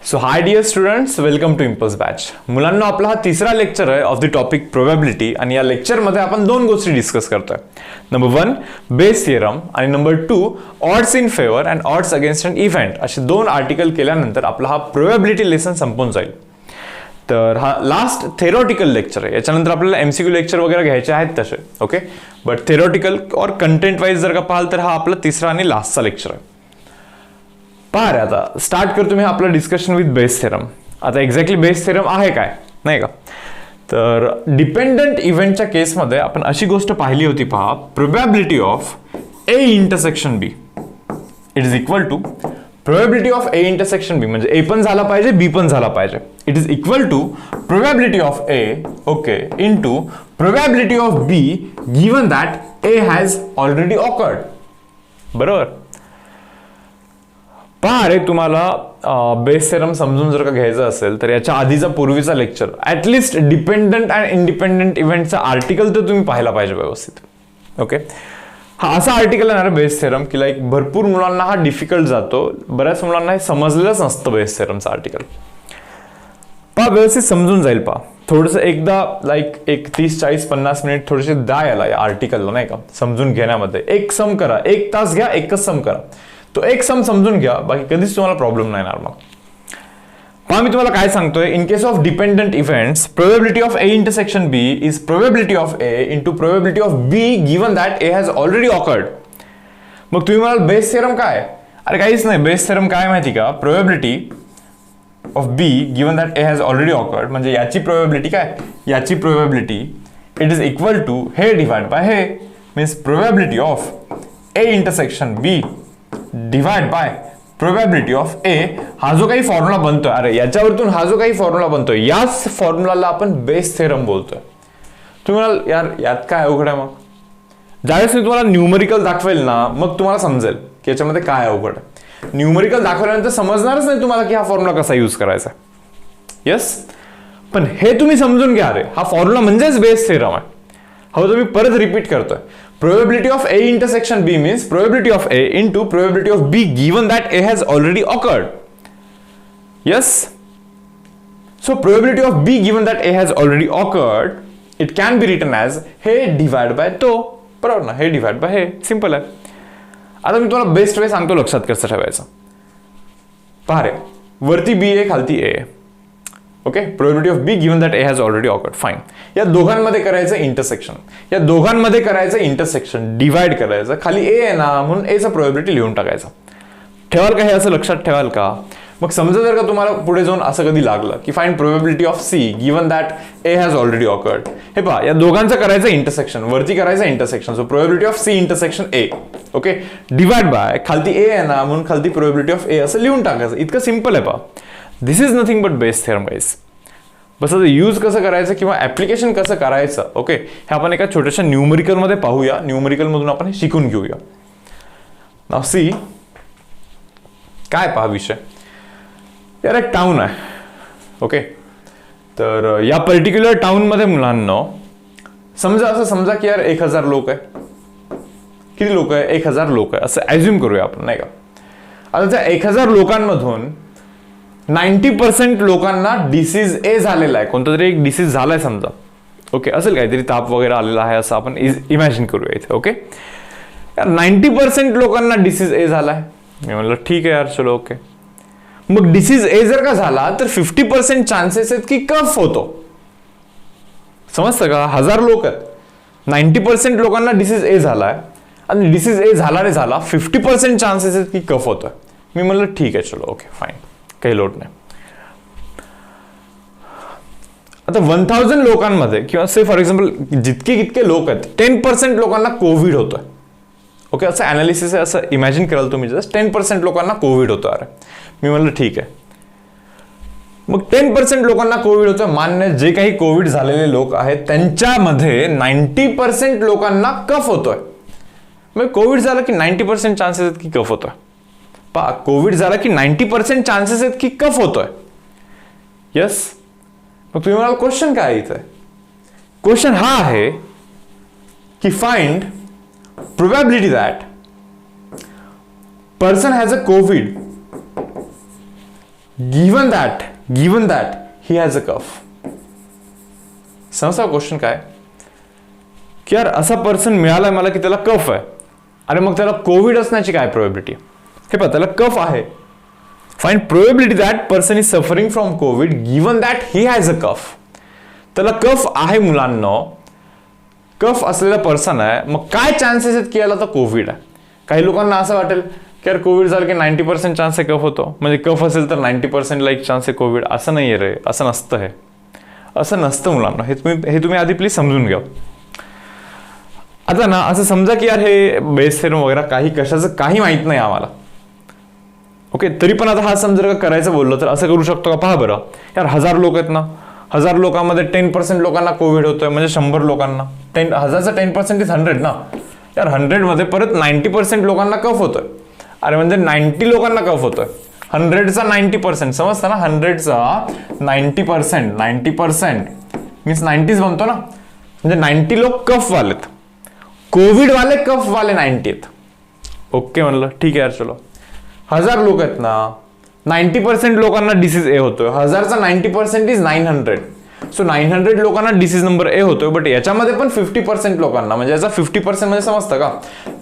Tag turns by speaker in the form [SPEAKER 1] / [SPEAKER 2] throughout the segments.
[SPEAKER 1] So hi dear students, welcome to impulse batch. मुलांना आपला हा तिसरा लेक्चर आहे ऑफ द टॉपिक प्रोबॅबिलिटी आणि या लेक्चरमध्ये आपण दोन गोष्टी डिस्कस करतोय. नंबर 1 बेस थिअरम आणि number 2 odds in favour and odds against an event असे दोन आर्टिकल केल्यानंतर आपला हा प्रोबॅबिलिटी लेसन संपून जाईल. तर हा लास्ट थेरॉटिकल लेक्चर आहे. याच्यानंतर आपल्याला एमसीक्यू लेक्चर वगैरे घ्यायचे आहेत तसे, ओके. बट थेरॉटिकल और कंटेंट वाईज जर का पाहाल तर हा आपला तिसरा आणि लास्टचा लेक्चर आहे. पहा रे, आता स्टार्ट करतो मी आपलं डिस्कशन विथ बेस थेरम. आता एक्झॅक्टली बेस थेरम आहे काय, नाही का? तर डिपेंडंट इव्हेंटच्या केसमध्ये आपण अशी गोष्ट पाहिली होती, पहा, probability of A intersection B it is equal to probability of A intersection B, म्हणजे ए पण झाला पाहिजे बी पण झाला पाहिजे. It is equal to probability of A, okay, into probability of B given that A has already occurred. बरोबर. पहा रे, तुम्हाला बेस थेरम समजून जर का घ्यायचं असेल तर याच्या आधीचा पूर्वीचा lecture at least dependent and independent इव्हेंटचा आर्टिकल तर तुम्ही पाहायला पाहिजे व्यवस्थित, ओके. हा असा आर्टिकल आहे ना बेस थेरम की लाईक भरपूर मुलांना हा डिफिकल्ट जातो, बऱ्याच मुलांना हे समजलेलंच नसतं बेस थेरमचं आर्टिकल. पहा, व्यवस्थित समजून जाईल. पहा, थोडंसं एकदा लाईक एक 30-40-50 मिनिट थोडेसे द्या याला, या आर्टिकलला, नाही का, समजून घेण्यामध्ये. एक सम करा, 1 तास घ्या, एकच सम करा. तो एक सम समजून घ्या, बाकी कधीच तुम्हाला प्रॉब्लेम नाही येणार. मग पहा, मी तुम्हाला काय सांगतोय, in case of dependent events probability of A intersection B is probability of A into probability of B given that A has already occurred. मग तुम्ही म्हणाल बेस थेरम काय? अरे काहीच नाही, बेस थेरम काय माहिती का, probability of B given that A has already occurred, म्हणजे याची प्रोबॅबिलिटी काय, याची probability it is equal to हे डिवाइड बाय हे, means probability of A intersection B divide by probability of A. हा जो काही फॉर्म्युला बनतोय, अरे याच्यावरतून हा जो काही फॉर्म्युला बनतोय, याच फॉर्म्युलाला आपण बेस थेरम बोलतोय. तुम्ही म्हणाल यार यात काय अवघड आहे? मग ज्यावेळेस मी तुम्हाला न्यूमरिकल दाखवेल ना, मग तुम्हाला समजेल की याच्यामध्ये काय अवघड आहे. न्यूमरिकल दाखवल्यानंतर समजणारच नाही तुम्हाला की हा फॉर्म्युला कसा यूज करायचा. येस, पण हे तुम्ही समजून घ्या, अरे हा फॉर्म्युला म्हणजेच बेस थेरम आहे. हा तुम्ही परत रिपीट करतोय. Probability of A intersection B means probability of A into probability of B given that A has already occurred. Yes? So probability of B given that A has already occurred, it can be written as हे divided by तो. बरोबर ना, हे divided by हे. Simple आहे. आता मी तुम्हाला best way सांगतो लक्षात कसं ठेवायचं. पहा रे, वरती B आहे, खालती A आहे. Okay, probability of B given that A has already awkward. Fine. या दोघांमध्ये करायचं इंटरसेक्शन, या दोघांमध्ये करायचं इंटरसेक्शन, डिवाइड करायचं. खाली ए आहे ना, म्हणून एचा प्रोबॅबिलिटी लिहून टाकायचा. ठेवाल का हे असं लक्षात ठेवाल का? मग समजा जर का तुम्हाला पुढे जाऊन असं कधी लागलं की find probability of C given that A has already occurred, हे पहा, या दोघांचं करायचं इंटरसेक्शन, वरती करायचं intersection. So probability of C intersection A, okay, divide by खालती ए आहे ना, म्हणून खालती प्रोबॅबिलिटी ऑफ ए असं लिहून टाकायचं. इतकं सिंपल आहे. पहा, this is nothing but Bayes theorem guys. बस आता यूज कसं करायचं किंवा ऍप्लिकेशन कसं करायचं, ओके, हे आपण एका छोट्याशा न्यूमरिकल मध्ये पाहूया. न्यूमरिकल मधून आपण हे शिकून घेऊया. नाउ सी, काय पहा विषय, यार एक टाउन आहे, ओके. तर या पर्टिक्युलर टाउन मध्ये मुलांना समजा की यार 1000 लोक आहे. किती लोक आहे? 1000 लोक आहे असं ऍज्युम करूया आपण, नाही का. आता त्या 1000 लोकांमधून 90% लोकांना डिसीज ए झालेला आहे, कोणता तरी एक डिसीज झालाय समजा, ओके, असेल काहीतरी ताप वगैरे आलेला आहे असं आपण इमॅजिन करूया इथे, ओके. 90% लोकांना डिसीज ए झालाय. मी म्हणलं ठीक आहे यार, चलो ओके. मग डिसीज ए जर का झाला तर 50% चान्सेस आहेत की कफ होतो. समजतं का? 1000 लोक आहेत, 90% लोकांना डिसीज ए झालाय आणि डिसीज ए झाला रे झाला, 50% चान्सेस आहेत की कफ होतोय. मी म्हणलं ठीक आहे, चलो ओके, फाईन, काही लोट नाही. आता 1000 लोकांमध्ये किंवा से फॉर एक्झाम्पल जितके कितके लोक आहेत, 10% लोकांना कोविड होतोय, ओके, असं अनालिसिस आहे, असं इमॅजिन कराल तुम्ही. जस्ट 10% लोकांना कोविड होतो. अरे मी म्हणलं ठीक आहे. मग 10% लोकांना कोविड होतोय, मान्य. जे काही कोविड झालेले लोक आहेत त्यांच्यामध्ये 90% लोकांना कफ होतोय. मग कोविड झालं की 90% चान्सेस आहेत की कफ होतोय. पहा, कोविड झाला की 90% चान्सेस आहेत की कफ होतोय. यस. मग तुम्ही म्हणाल क्वेश्चन काय इथे? क्वेश्चन हा आहे की find probability that person has a Covid given that he has a cough. समजा क्वेश्चन काय की यार असा पर्सन मिळालाय मला की त्याला कफ आहे, अरे मग त्याला कोविड असण्याची काय प्रोबॅबिलिटी? हे पहा, त्याला कफ आहे. Find probability that person is suffering from Covid given that he has a cough. त्याला कफ आहे मुलांना, कफ असलेला पर्सन आहे, मग काय चान्सेस आहेत की याला तर कोविड आहे? काही लोकांना असं वाटेल की यार कोविड झालं की 90% चान्स आहे कफ होतो, म्हणजे कफ असेल तर 90% लाईक चान्स आहे कोविड. असं नाही आहे रे, असं नसतं. हे असं नसतं मुलांना. हे तुम्ही आधी प्लीज समजून घ्या. आता ना असं समजा की यार हे बेस थेरम वगैरे काही कशाचं काही माहित नाही आम्हाला, ओके, तरी पण आता हा समजा का करायचं बोललो तर असं करू शकतो का? पहा बरं, यार 1000 लोक आहेत ना, 1000 लोकांमध्ये 10% लोकांना कोविड होतोय, म्हणजे 100 लोकांना 1000चा 10% इज 100 ना. यार 100 मध्ये परत 90% लोकांना कफ होतोय, अरे म्हणजे 90 लोकांना कफ होतोय. 100चा 90%, समजतं ना? 100चा 90% मीन्स 90s बनतो ना, म्हणजे 90 लोक कफ वालेत, कोविड वाले कफ वाले 90 आहेत. ओके म्हणलं, ठीक आहे यार, चलो 1000 लोक आहेत ना, 90% लोकांना डिसीज ए होतोय. 1000चा 90% इज 900. सो 900 लोकांना डिसीज नंबर ए होतोय, बट याच्यामध्ये पण 50% लोकांना, म्हणजे याचा 50% म्हणजे समजतं का?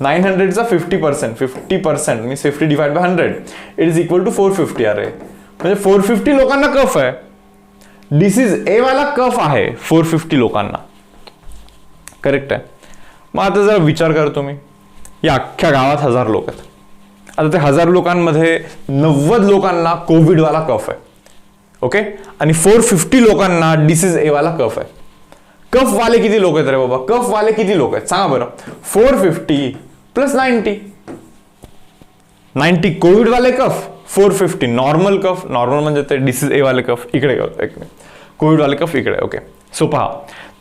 [SPEAKER 1] 900चा 50% means 50 divide by 100 it is equal to 450. अरे म्हणजे 450 लोकांना कफ आहे, डिसीज ए वाला कफ आहे 450 लोकांना. करेक्ट आहे. मग आता जरा विचार करा तुम्ही, या अख्ख्या गावात 1000 लोक आहेत. आता ते 1000 लोकांमध्ये 90 लोकांना कोविड वाला कफ आहे, ओके, आणि 450 लोकांना डिसीज ए वाला कफ आहे. कफ वाले किती लोक आहेत रे बाबा? कफ वाले किती लोक आहेत सांगा बरं? 450 प्लस 90 कोविड वाले कफ, 450 नॉर्मल कफ, नॉर्मल म्हणजे ते डिसीज ए वाले कफ इकडे, कोविड वाले कफ इकडे. ओके, सो पहा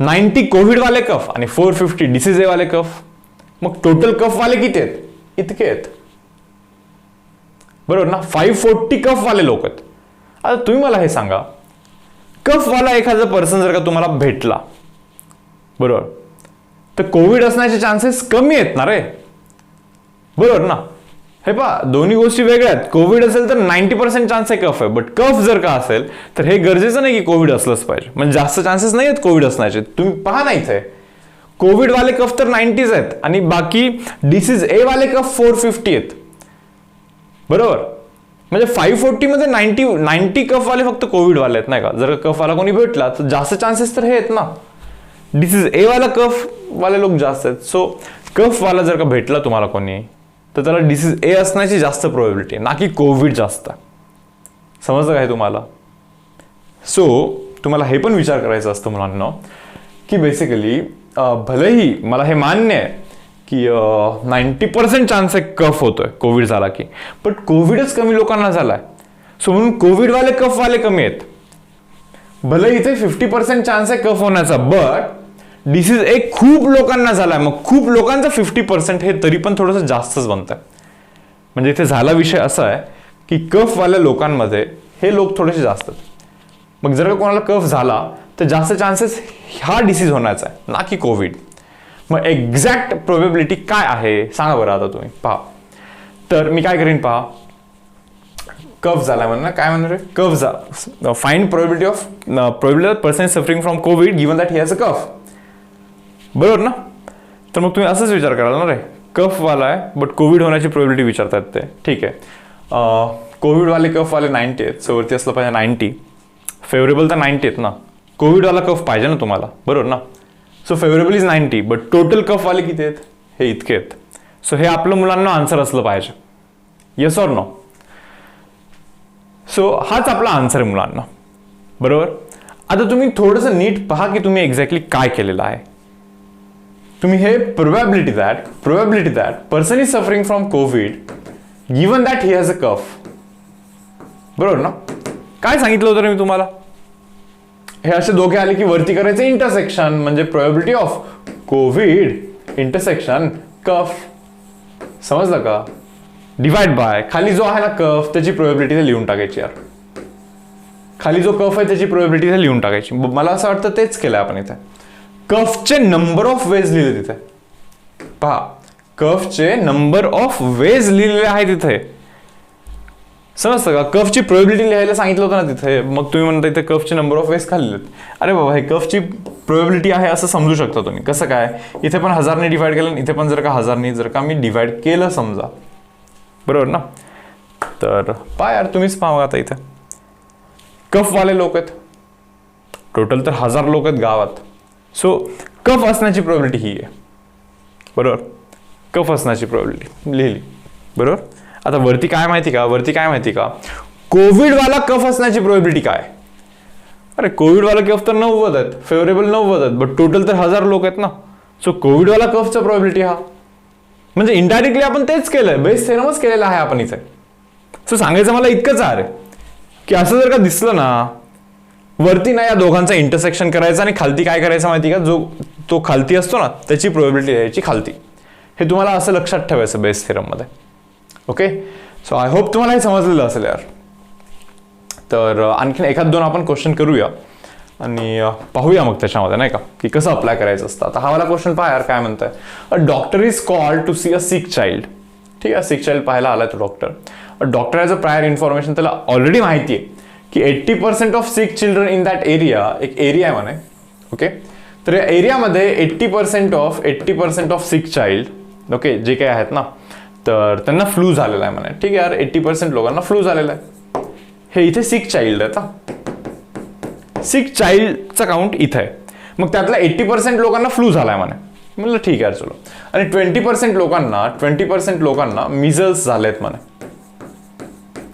[SPEAKER 1] 90 कोविड वाले कफ आणि 450 डिसीज ए वाले कफ, मग टोटल कफ वाले किती आहेत? इतके आहेत, बरोबर ना? 540 कफ वाले लोक आहेत. आता तुम्ही मला हे सांगा, कफ वाला एखादा पर्सन जर का तुम्हाला भेटला, बरोबर, तर कोविड असण्याचे चान्सेस कमी आहेत ना रे, बरोबर ना? हे पहा, दोन्ही गोष्टी वेगळ्या आहेत. कोविड असेल तर 90% चान्स आहे कफ आहे, बट कफ जर का असेल तर हे गरजेचं नाही की कोविड असलंच पाहिजे, म्हणजे जास्त चान्सेस नाही आहेत कोविड असण्याचे. तुम्ही पहा ना, इथे कोविड वाले कफ तर 90s आहेत आणि बाकी डिसीज ए वाले कफ 450 आहेत, बरोबर? म्हणजे 540 मध्ये 90 कफ वाले फक्त कोविड वाले आहेत, नाही का? जर कफ वाला कोणी भेटला तर जास्त चान्सेस तर हे आहेत ना, डिसीज ए वाला कफ वाले लोक जास्त आहेत. सो कफ वाला जर का भेटला तुम्हाला कोणी, तर त्याला डिसीज ए असण्याची जास्त प्रोबॅबिलिटी आहे, ना की कोविड जास्त. समजलं काय तुम्हाला? सो तुम्हाला हे पण विचार करायचं असतं मुलांना की बेसिकली भलेही मला हे मान्य आहे की 90% चान्स आहे कफ होतोय कोविड झाला की, बट कोविडच कमी लोकांना झालाय, सो म्हणून कोविड वाले कफ वाले कमी आहेत. भले इथे 50% चान्स आहे कफ होण्याचा, बट डिसीज एक खूप लोकांना झालाय, मग खूप लोकांचा 50% हे तरी पण थोडंसं जास्तच बनतंय. म्हणजे इथे झाला विषय असा आहे की कफ वाल्या लोकांमध्ये हे लोक थोडेसे जास्त आहेत. मग जर का कोणाला कफ झाला तर जास्त चान्सेस हा डिसीज होण्याचा आहे, ना की कोविड. मग एक्झॅक्ट प्रोबॅबिलिटी काय आहे सांगा बरं आता तुम्ही. पहा, तर मी काय करीन, पहा, कफ झाला म्हणा, काय म्हणणार आहे, कफ झाला, find probability of probability person suffering from Covid given that he has a cough, बरोबर ना? तर मग तुम्ही असंच विचार कराल ना रे, कफ वाला आहे बट कोविड होण्याची प्रोबॅबिलिटी विचारतात ते, ठीक आहे. कोविड वाले कफ वाले 90 आहेत, सो वरती असलं पाहिजे 90, फेवरेबल तर 90 आहेत ना, कोविड वाला कफ पाहिजे ना तुम्हाला, बरोबर ना? So favourable is 90, but total cough वाले किती आहेत? हे इतके आहेत. सो हे आपलं मुलांना आन्सर असलं पाहिजे, येस ऑर नो? सो हाच आपला आन्सर आहे मुलांना, बरोबर? आता तुम्ही थोडंसं नीट पहा की तुम्ही एक्झॅक्टली काय केलेलं आहे. तुम्ही हे probability that person is suffering from Covid given that he has a cough, बरोबर ना? काय सांगितलं होतं मी तुम्हाला? हे असे दोघे आले की वरती करायचं इंटरसेक्शन, म्हणजे प्रोबॅबिलिटी ऑफ कोविड इंटरसेक्शन कफ, समजलं का? डिवाइड बाय खाली जो आहे ना कफ त्याची प्रोबॅबिलिटी लिहून टाकायची. यार खाली जो कफ आहे त्याची प्रोबॅबिलिटी लिहून टाकायची. मला असं वाटतं तेच केलंय आपण इथे. कफचे नंबर ऑफ वेज लिहिले तिथे, पहा, कफचे नंबर ऑफ वेज लिहिलेले आहे तिथे. समजतं का? कफची प्रोबेबिलिटी लिहायला सांगितलं होतं ना तिथे, मग तुम्ही म्हणता इथे कफचे नंबर ऑफ वेज खाल्लेत. अरे बाबा, हे कफची प्रोबेबिलिटी आहे असं समजू शकता तुम्ही. कसं काय? इथे पण 1000ने डिवाइड केलं, इथे पण जर का 1000ने जर का मी डिवाइड केलं समजा, बरोबर ना? तर पहा यार, तुम्हीच पहा आता इथे कफवाले लोक आहेत, टोटल तर 1000 लोक आहेत गावात. सो कफ असण्याची प्रोबेबिलिटी ही आहे, बरोबर? कफ असण्याची प्रोबेबिलिटी लिहिली, बरोबर. आता वरती काय माहिती का, कोविडवाला कफ असण्याची प्रोबेबिलिटी काय? अरे कोविडवाला कफ तर 90 आहेत, फेवरेबल 90 आहेत, बट टोटल तर 1000 लोक आहेत ना. सो कोविडवाला कफचा प्रोबेबिलिटी हा, म्हणजे इनडायरेक्टली आपण तेच केलंय, बेस थेरमच केलेला आहे आपण इथे. सो सांगायचं मला इतकंच आहे की असं जर का दिसलं ना, वरती ना या दोघांचा इंटरसेक्शन करायचं आणि खालती काय करायचं माहिती का, जो तो खालती असतो ना त्याची प्रोबेबिलिटी द्यायची खालती. हे तुम्हाला असं लक्षात ठेवायचं बेस थेरममध्ये. ओके, सो आय होप तुम्हाला हे समजलेलं असेल यार. तर आणखीन एखाद दोन आपण क्वेश्चन करूया आणि पाहूया मग त्याच्यामध्ये, नाही का, की कसं अप्लाय करायचं असतं. आता हा वाला क्वेश्चन पहा यार, काय म्हणताय. A doctor is called to see a sick child. ठीक आहे, सिक चाइल्ड पाहायला आलाय तो doctor. Doctor has a prior information, त्याला ऑलरेडी माहिती आहे की 80% of sick children in that area, एक एरिया आहे म्हणे. ओके, तर या एरियामध्ये 80% ऑफ सिक चाइल्ड, ओके, जे काही आहेत ना, तर त्यांना फ्लू झालेला आहे म्हणे. ठीक आहे यार, 80% लोकांना फ्लू झालेला आहे. हे इथे सिक चाइल्ड आहे, सिक चाइल्डचा काउंट इथे आहे. मग त्यातल्या 80% लोकांना फ्लू झालाय म्हणे. म्हणलं ठीक आहे चलो. आणि 20% लोकांना मिझल्स झालेत म्हणे.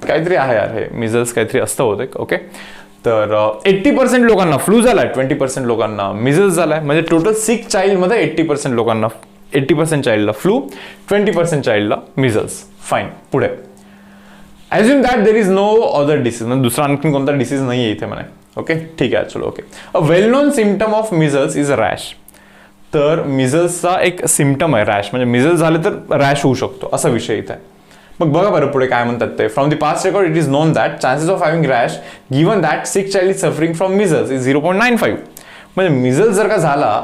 [SPEAKER 1] काहीतरी आहे यार, हे मिझल्स काहीतरी असतं होते. ओके, तर 80% लोकांना फ्लू झालाय, 20% लोकांना मिझल्स झालाय, म्हणजे टोटल सिक चाइल्डमध्ये 80% चाइल्डला फ्लू, 20% चाइल्डला मिझल्स. फाईन, पुढे. Assume that there is no other disease, म्हणजे दुसरा आणखी कोणता डिसीज नाही आहे इथे म्हणे. ओके, ठीक आहे चलो. Okay, a well non symptom of measles is a rash. तर मिझल्सचा एक सिम्पटम आहे रॅश, म्हणजे मिझल्स झाले तर रॅश होऊ शकतो, असा विषय इथे आहे. मग बघा बरं पुढे काय म्हणतात ते. From the past record it is non that chances of having rash given that six child is suffering from measles is 0.95. म्हणजे मिझल्स जर का झाला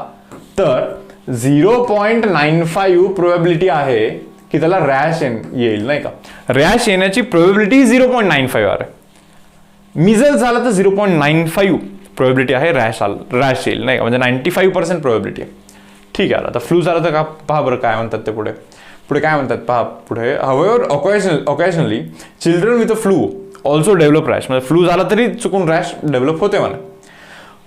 [SPEAKER 1] तर 0.95 प्रोबॅबिलिटी आहे की त्याला रॅश येईल, नाही का. रॅश येण्याची प्रोबॅबिलिटी 0.95 आहे. मिझल्स झाला तर 0.95 प्रोबॅबिलिटी आहे रॅश येईल, नाही का, म्हणजे 95% प्रोबॅबिलिटी आहे. ठीक आहे. आता फ्लू झाला तर का पहा बरं काय म्हणतात ते पुढे काय म्हणतात पहा पुढे. However occasionally children with a flu also develop rash, म्हणजे फ्लू झाला तरी चुकून रॅश डेव्हलप होते म्हणे.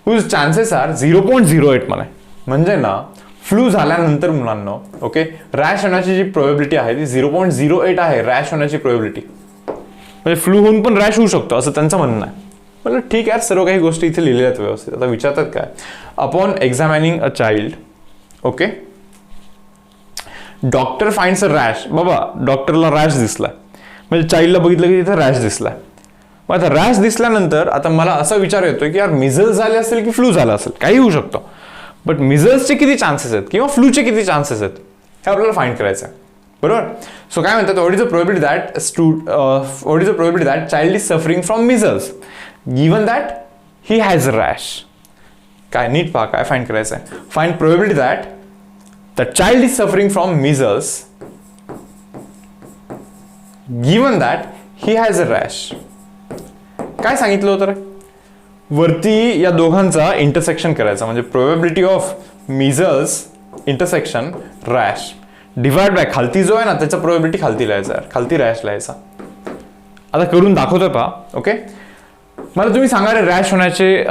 [SPEAKER 1] हुज चान्सेस आर 0.08 म्हणे. म्हणजे ना फ्लू झाल्यानंतर मुलांना, ओके, रॅश होण्याची जी प्रोबॅबिलिटी आहे ती 0.08 आहे. रॅश होण्याची प्रोबॅबिलिटी, म्हणजे फ्लू होऊन पण रॅश होऊ शकतो असं त्यांचं म्हणणं आहे. म्हणजे ठीक आहे, सर्व काही गोष्टी इथे लिहिलेल्या आहेत व्यवस्थित. आता विचारतात काय, upon examining a child, okay, doctor finds a rash. बाबा डॉक्टरला रॅश दिसलाय, म्हणजे चाइल्डला बघितलं की तिथे रॅश दिसलाय. मग आता रॅश दिसल्यानंतर आता मला असा विचार येतोय की यार मिझल्स झाले असेल की फ्लू झाला असेल, काही होऊ शकतो. बट मिझल्सचे किती चान्सेस आहेत किंवा फ्लूचे किती चान्सेस आहेत हे आपल्याला फाइंड करायचं आहे, बरोबर. सो काय म्हणतात, what is the probability that child is suffering from measles given that he has rash. काय नीट पहा काय फाइंड करायचं आहे. Find probability that the child is suffering from measles given that he has a rash. काय सांगितलं होतं रे, वरती या दोघांचा इंटरसेक्शन करायचा, म्हणजे probability of measles intersection rash divide by खालती जो आहे ना त्याचा प्रोबॅबिलिटी खालती लिहायचा, खालती रॅश लिहायचा. आता करून दाखवतोय पहा. ओके, मला तुम्ही सांगा रे रॅश होण्याचे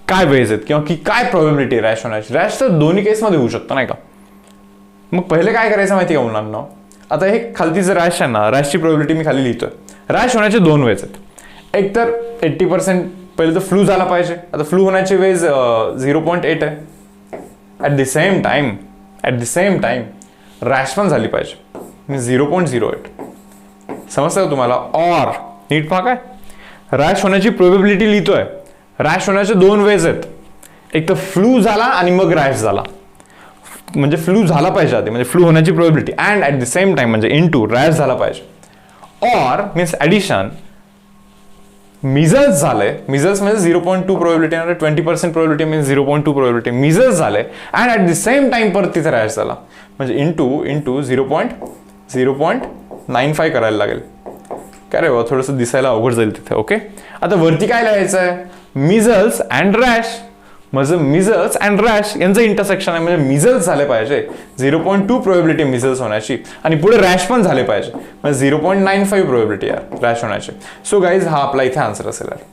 [SPEAKER 1] काय वेज आहेत किंवा की काय प्रोबॅबिलिटी रॅश होण्याची. रॅश तर दोन्ही केसमध्ये होऊ शकतो, नाही का. मग पहिले काय करायचं माहिती का मुलांना, आता हे खालतीचं रॅश आहे ना, रॅशची प्रोबॅबिलिटी मी खाली लिहितोय. रॅश होण्याचे दोन वेज आहेत. एक तर 80% पहिले तर फ्लू झाला पाहिजे. आता फ्लू होण्याचे वेज 0.8 आहे. At the same time rash पण झाली पाहिजे, 0.08. समजतं का तुम्हाला. ऑर नीट पहा काय, रॅश होण्याची प्रोबॅबिलिटी लिहितोय. रॅश होण्याचे दोन वेज आहेत. एक तर फ्लू झाला आणि मग रॅश झाला, म्हणजे फ्लू झाला पाहिजे आधी, म्हणजे फ्लू होण्याची probability and at the same time म्हणजे इनटू रॅश झाला पाहिजे. ऑर मीन्स ॲडिशन, मिझल्स झाले, मिझल्स म्हणजे 0.2 probability, 20% probability means 0.2 probability. Measles झाले and at the same time परत तिथे रॅश झाला, म्हणजे इंटू 0.95 करायला लागेल. काय रे बाबा, थोडंसं दिसायला अवघड जाईल तिथे. ओके, आता वरती काय लिहायचं आहे, मिझल्स अँड रॅश. म्हणजे मिझल्स अँड रॅश यांचं इंटरसेक्शन आहे, म्हणजे मिझल्स झाले पाहिजे 0.2 प्रोबॅबिलिटी मिझल्स होण्याची, आणि पुढे रॅश पण झाले पाहिजे, म्हणजे 0.95 प्रोबॅबिलिटी यार रॅश होण्याची. सो गाईज हा आपला इथे आन्सर असेल यार.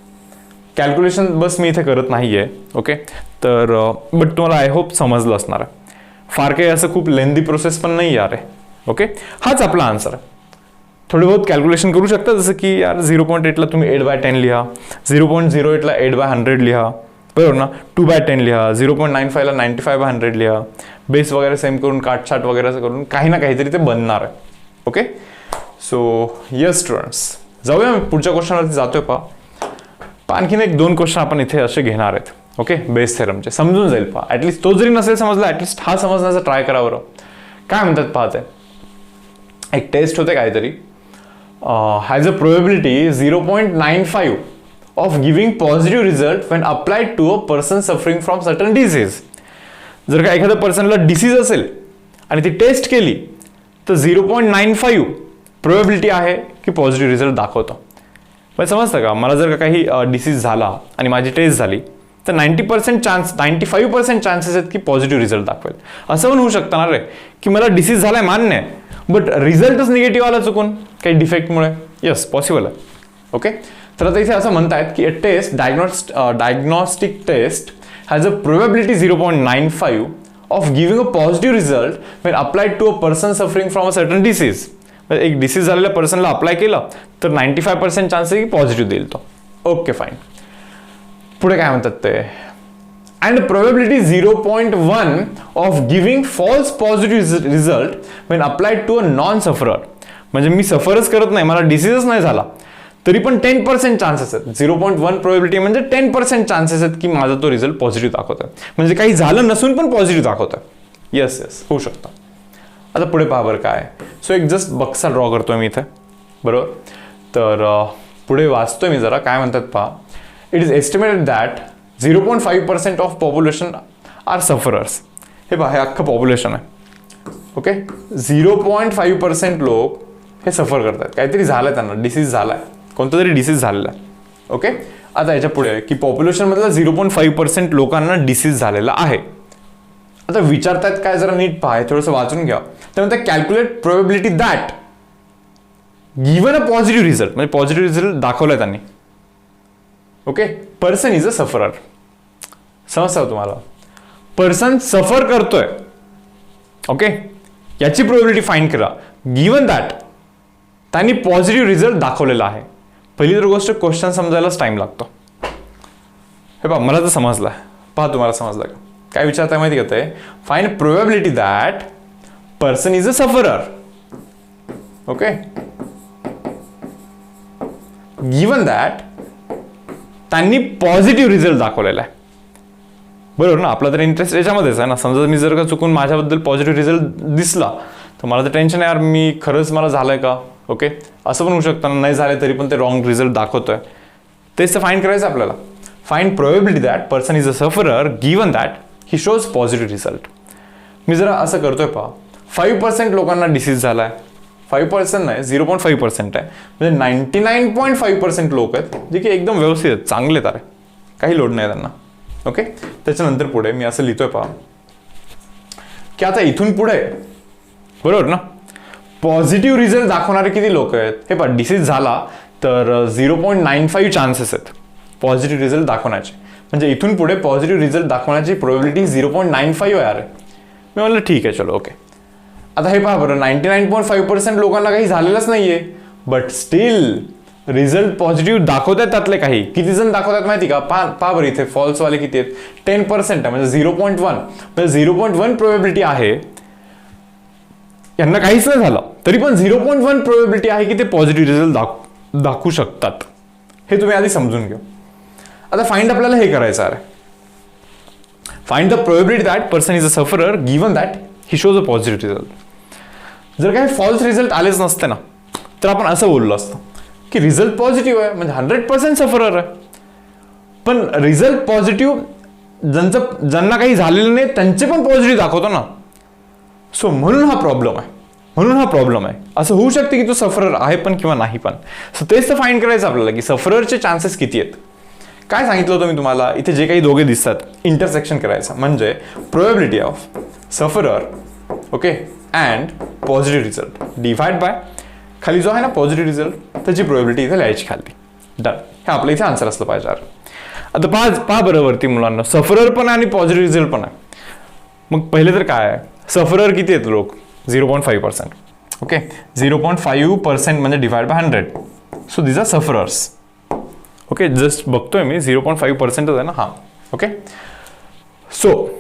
[SPEAKER 1] कॅल्क्युलेशन बस मी इथे करत नाहीये. ओके, तर बट तुम्हाला आय होप समजलं असणार आहे. फार काही असं खूप लेंदी प्रोसेस पण नाही यार आहे. ओके, हाच आपला आन्सर आहे. थोडे बहुत कॅल्क्युलेशन करू शकता, जसं की यार 0.8ला तुम्ही 8/10 लिहा, 0.08ला 8/100 लिहा, बरोबर ना, 2/10 लिहा, 0.95ला 95/100 लिहा, बेस वगैरे सेम करून काटछाट वगैरे असं करून काही ना काहीतरी ते बनणार आहे. ओके, सो यस स्टुडंट्स, जाऊया पुढच्या क्वेश्चनवरती जातोय. आणखीन 1-2 क्वेश्चन आपण इथे असे घेणार आहेत. ओके, बेस थेरमचे समजून जाईल. ऍटलीस्ट तो जरी नसेल समजला, ऍटलीस्ट हा समजण्याचा ट्राय करा बरं. काय म्हणतात पाहते, एक टेस्ट होते काहीतरी, has a probability 0.95 of giving positive result when applied to a person suffering from certain disease. जर का एखाद्या पर्सनला डिसीज असेल आणि ती टेस्ट केली तर 0.95 प्रोबॅबिलिटी आहे की पॉझिटिव्ह रिझल्ट दाखवतो. म्हणजे समजतं का, मला जर का काही डिसीज झाला आणि माझी टेस्ट झाली तर 95% चान्सेस आहेत की पॉझिटिव्ह रिझल्ट दाखवेल. असं पण होऊ शकतं ना रे की मला डिसीज झालाय मान्य आहे, बट रिझल्टच निगेटिव्ह आला चुकून काही डिफेक्टमुळे. यस, पॉसिबल आहे. ओके, तर आता इथे असं म्हणतायत की a test diagnostic test has a probability 0.95 of giving a positive result when applied to a person suffering from a certain disease. एक डिसीज झालेल्या पर्सनला अप्लाय केलं तर 95% चान्स आहे की पॉझिटिव्ह देईल तो. Okay fine. पुढे काय म्हणतात ते, and probability 0.1 of giving false positive result when applied to a non sufferer. म्हणजे मी सफरच करत नाही, मला डिसीजच नाही झाला, तरी पण 10% चान्सेस आहेत. 0.1 प्रोबॅबिलिटी म्हणजे 10% चान्सेस आहेत की माझा तो रिझल्ट पॉझिटिव्ह दाखवतोय, म्हणजे काही झालं नसून पण पॉझिटिव्ह दाखवतोय. यस यस, होऊ शकतं. आता पुढे पहा बरं काय. सो एक जस्ट बक्सा ड्रॉ करतोय मी इथे, बरोबर. तर पुढे वाचतोय मी जरा, काय म्हणतात पहा. It is estimated that 0.5% of population are sufferers. हे पहा, हे अख्खं पॉप्युलेशन आहे. ओके, 0.5% लोक हे सफर करतात, काहीतरी झालंय त्यांना, डिसीज झालाय, कोणता तरी डिसीज झालेला आहे. ओके, आता याच्या पुढे की पॉप्युलेशन मधला 0.5% लोकांना डिसीज झालेला आहे. आता विचारतायत काय, जरा नीट पहा, थोडंसं वाचून घ्या. तर म्हणतात calculate probability that given a positive result, म्हणजे पॉझिटिव्ह रिझल्ट दाखवलाय त्यांनी. Okay, person is a sufferer. समजतं तुम्हाला, पर्सन सफर करतोय. ओके, याची प्रोबॅबिलिटी फाइंड करा गिव्हन दॅट त्यांनी पॉझिटिव्ह रिझल्ट दाखवलेला आहे. पहिली तर गोष्ट, क्वेश्चन समजायलाच टाइम लागतो. हे पहा, मला तर समजलं. पहा तुम्हाला समजलं का, काय विचारताय माहिती का ते, find probability that person is a sufferer. Okay, given that त्यांनी पॉझिटिव्ह रिझल्ट दाखवलेला आहे. बरोबर ना, आपला तर इंटरेस्ट याच्यामध्येच आहे ना. समजा मी जर का चुकून माझ्याबद्दल पॉझिटिव्ह रिझल्ट दिसला तर मला तर टेन्शन आहे यार, मी खरंच मला झालंय का. ओके, असं पण होऊ शकतं, नाही झालं तरी पण ते रॉंग रिझल्ट दाखवतोय. तेच तर फाइंड करायचं आपल्याला. Find probability that person is a sufferer given that he shows positive result. मी जरा असं करतोय पहा, 5% लोकांना डिसीज झालाय. 5% नाही, 0.5% आहे, म्हणजे 99.5% लोक आहेत जे की एकदम व्यवस्थित आहेत, चांगले आहेत, काही लोड नाही त्यांना. ओके, त्याच्यानंतर पुढे मी असं लिहितोय पहा की आता इथून पुढे, बरोबर ना, पॉझिटिव्ह रिझल्ट दाखवणारे किती लोक आहेत. हे पहा, डिसीज झाला तर 0.95 चान्सेस आहेत पॉझिटिव्ह रिझल्ट दाखवण्याचे, म्हणजे इथून पुढे पॉझिटिव्ह रिझल्ट दाखवण्याची प्रोबॅबिलिटी 0.95 आहे. मी म्हणलं ठीक आहे, चलो. ओके, आता हे पहा बरं, 99.5% लोकांना काही झालेलंच नाहीये, बट स्टील रिझल्ट पॉझिटिव्ह दाखवतात. त्यातले काही किती जण दाखवतात माहिती का, पहा बरं इथे फॉल्सवाले किती आहेत, 10% आहे, म्हणजे 0.1, म्हणजे 0.1 प्रोबॅबिलिटी आहे. यांना काहीच नाही झालं तरी पण 0.1 प्रोबॅबिलिटी आहे की ते पॉझिटिव्ह रिझल्ट दाखवू शकतात. हे तुम्ही आधी समजून घ्या. आता फाइंड आपल्याला हे करायचं आहे, find the probability that person is a sufferer given that he shows a positive result. जर काही फॉल्स रिझल्ट आलेच नसते ना तर आपण असं बोललो असतो की रिझल्ट पॉझिटिव्ह आहे, म्हणजे 100% सफरर आहे. पण रिझल्ट पॉझिटिव्ह ज्यांना काही झालेलं नाही त्यांचे पण पॉझिटिव्ह दाखवतो ना. सो म्हणून हा प्रॉब्लेम आहे. म्हणून हा प्रॉब्लेम आहे. असं होऊ शकते की तो सफरर आहे पण किंवा नाही पण. सो तेच तर फाइंड करायचं आपल्याला की सफररचे चान्सेस किती आहेत. काय सांगितलं होतं मी तुम्हाला, इथे जे काही दोघे दिसतात इंटरसेक्शन करायचं, म्हणजे probability of sufferer okay and positive result divide by खाली जो आहे ना पॉझिटिव्ह रिझल्ट त्याची प्रोबॅबिलिटी इथे लिहायची खाली. डन. हे आपलं इथे आन्सर असलं पाहिजे. आता पहा बरोबरती मुलांना, सफरर पण आहे आणि पॉझिटिव्ह रिझल्ट पण आहे. मग पहिले तर काय आहे, सफरर किती आहेत लोक 0.5%. ओके 0.5% म्हणजे divide by 100. So this are sufferers. Okay just बघतोय मी 0.5% आहे ना. हां ओके. सो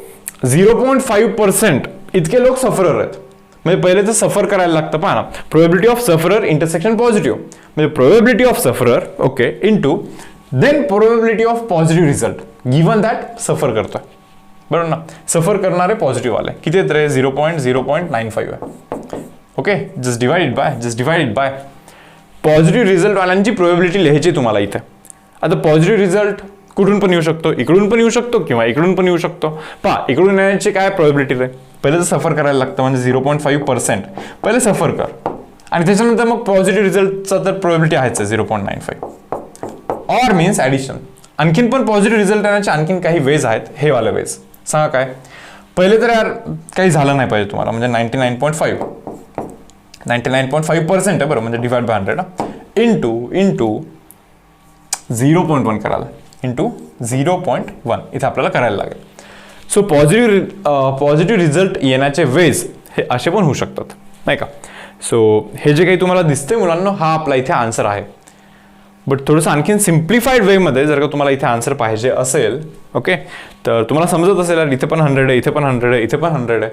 [SPEAKER 1] 0.5% इतके लोक सफरर आहेत. म्हणजे पहिले तर सफर करायला लागतं. पहा ना, probability of sufferer intersection positive म्हणजे probability of sufferer okay into then probability of positive result given that suffer करतोय. बरोबर ना. सफर करणारे पॉझिटिव्ह आले किती आहेत रे 0.95 आहे. Okay just divided by positive result वाल्यांची प्रोबॅबिलिटी लिहायची तुम्हाला इथे. आता पॉझिटिव्ह रिझल्ट कुठून पण येऊ शकतो, इकडून पण येऊ शकतो किंवा इकडून पण येऊ शकतो. पहा इकडून येण्याची काय प्रोबॅबिलिटी रे, पहिले तर सफर करायला लागतं म्हणजे 0.5%. पहिले सफर कर आणि त्याच्यानंतर मग पॉझिटिव्ह रिझल्टचा तर प्रोबॅबिलिटी आहेच 0.95. Or means addition. आणखीन पण पॉझिटिव्ह रिझल्ट येण्याचे आणखीन काही वेज आहेत. हे वाले वेज सांगा काय. पहिले तर यार काही झालं नाही पाहिजे तुम्हाला, म्हणजे 99.5% आहे बरं, म्हणजे डिवाइड बाय 100 इंटू 0.1 करायला इंटू 0.1 इथे आपल्याला करायला लागेल. सो पॉझिटिव्ह रिझल्ट येण्याचे वेज हे असे पण होऊ शकतात नाही का. सो हे जे काही तुम्हाला दिसते मुलांना हा आपला इथे आन्सर आहे. बट थोडंसं आणखीन सिम्प्लिफाईड वेमध्ये जर का तुम्हाला इथे आन्सर पाहिजे असेल ओके तर तुम्हाला समजत असेल इथे पण 100 आहे, इथे पण 100 आहे, इथे पण 100 आहे.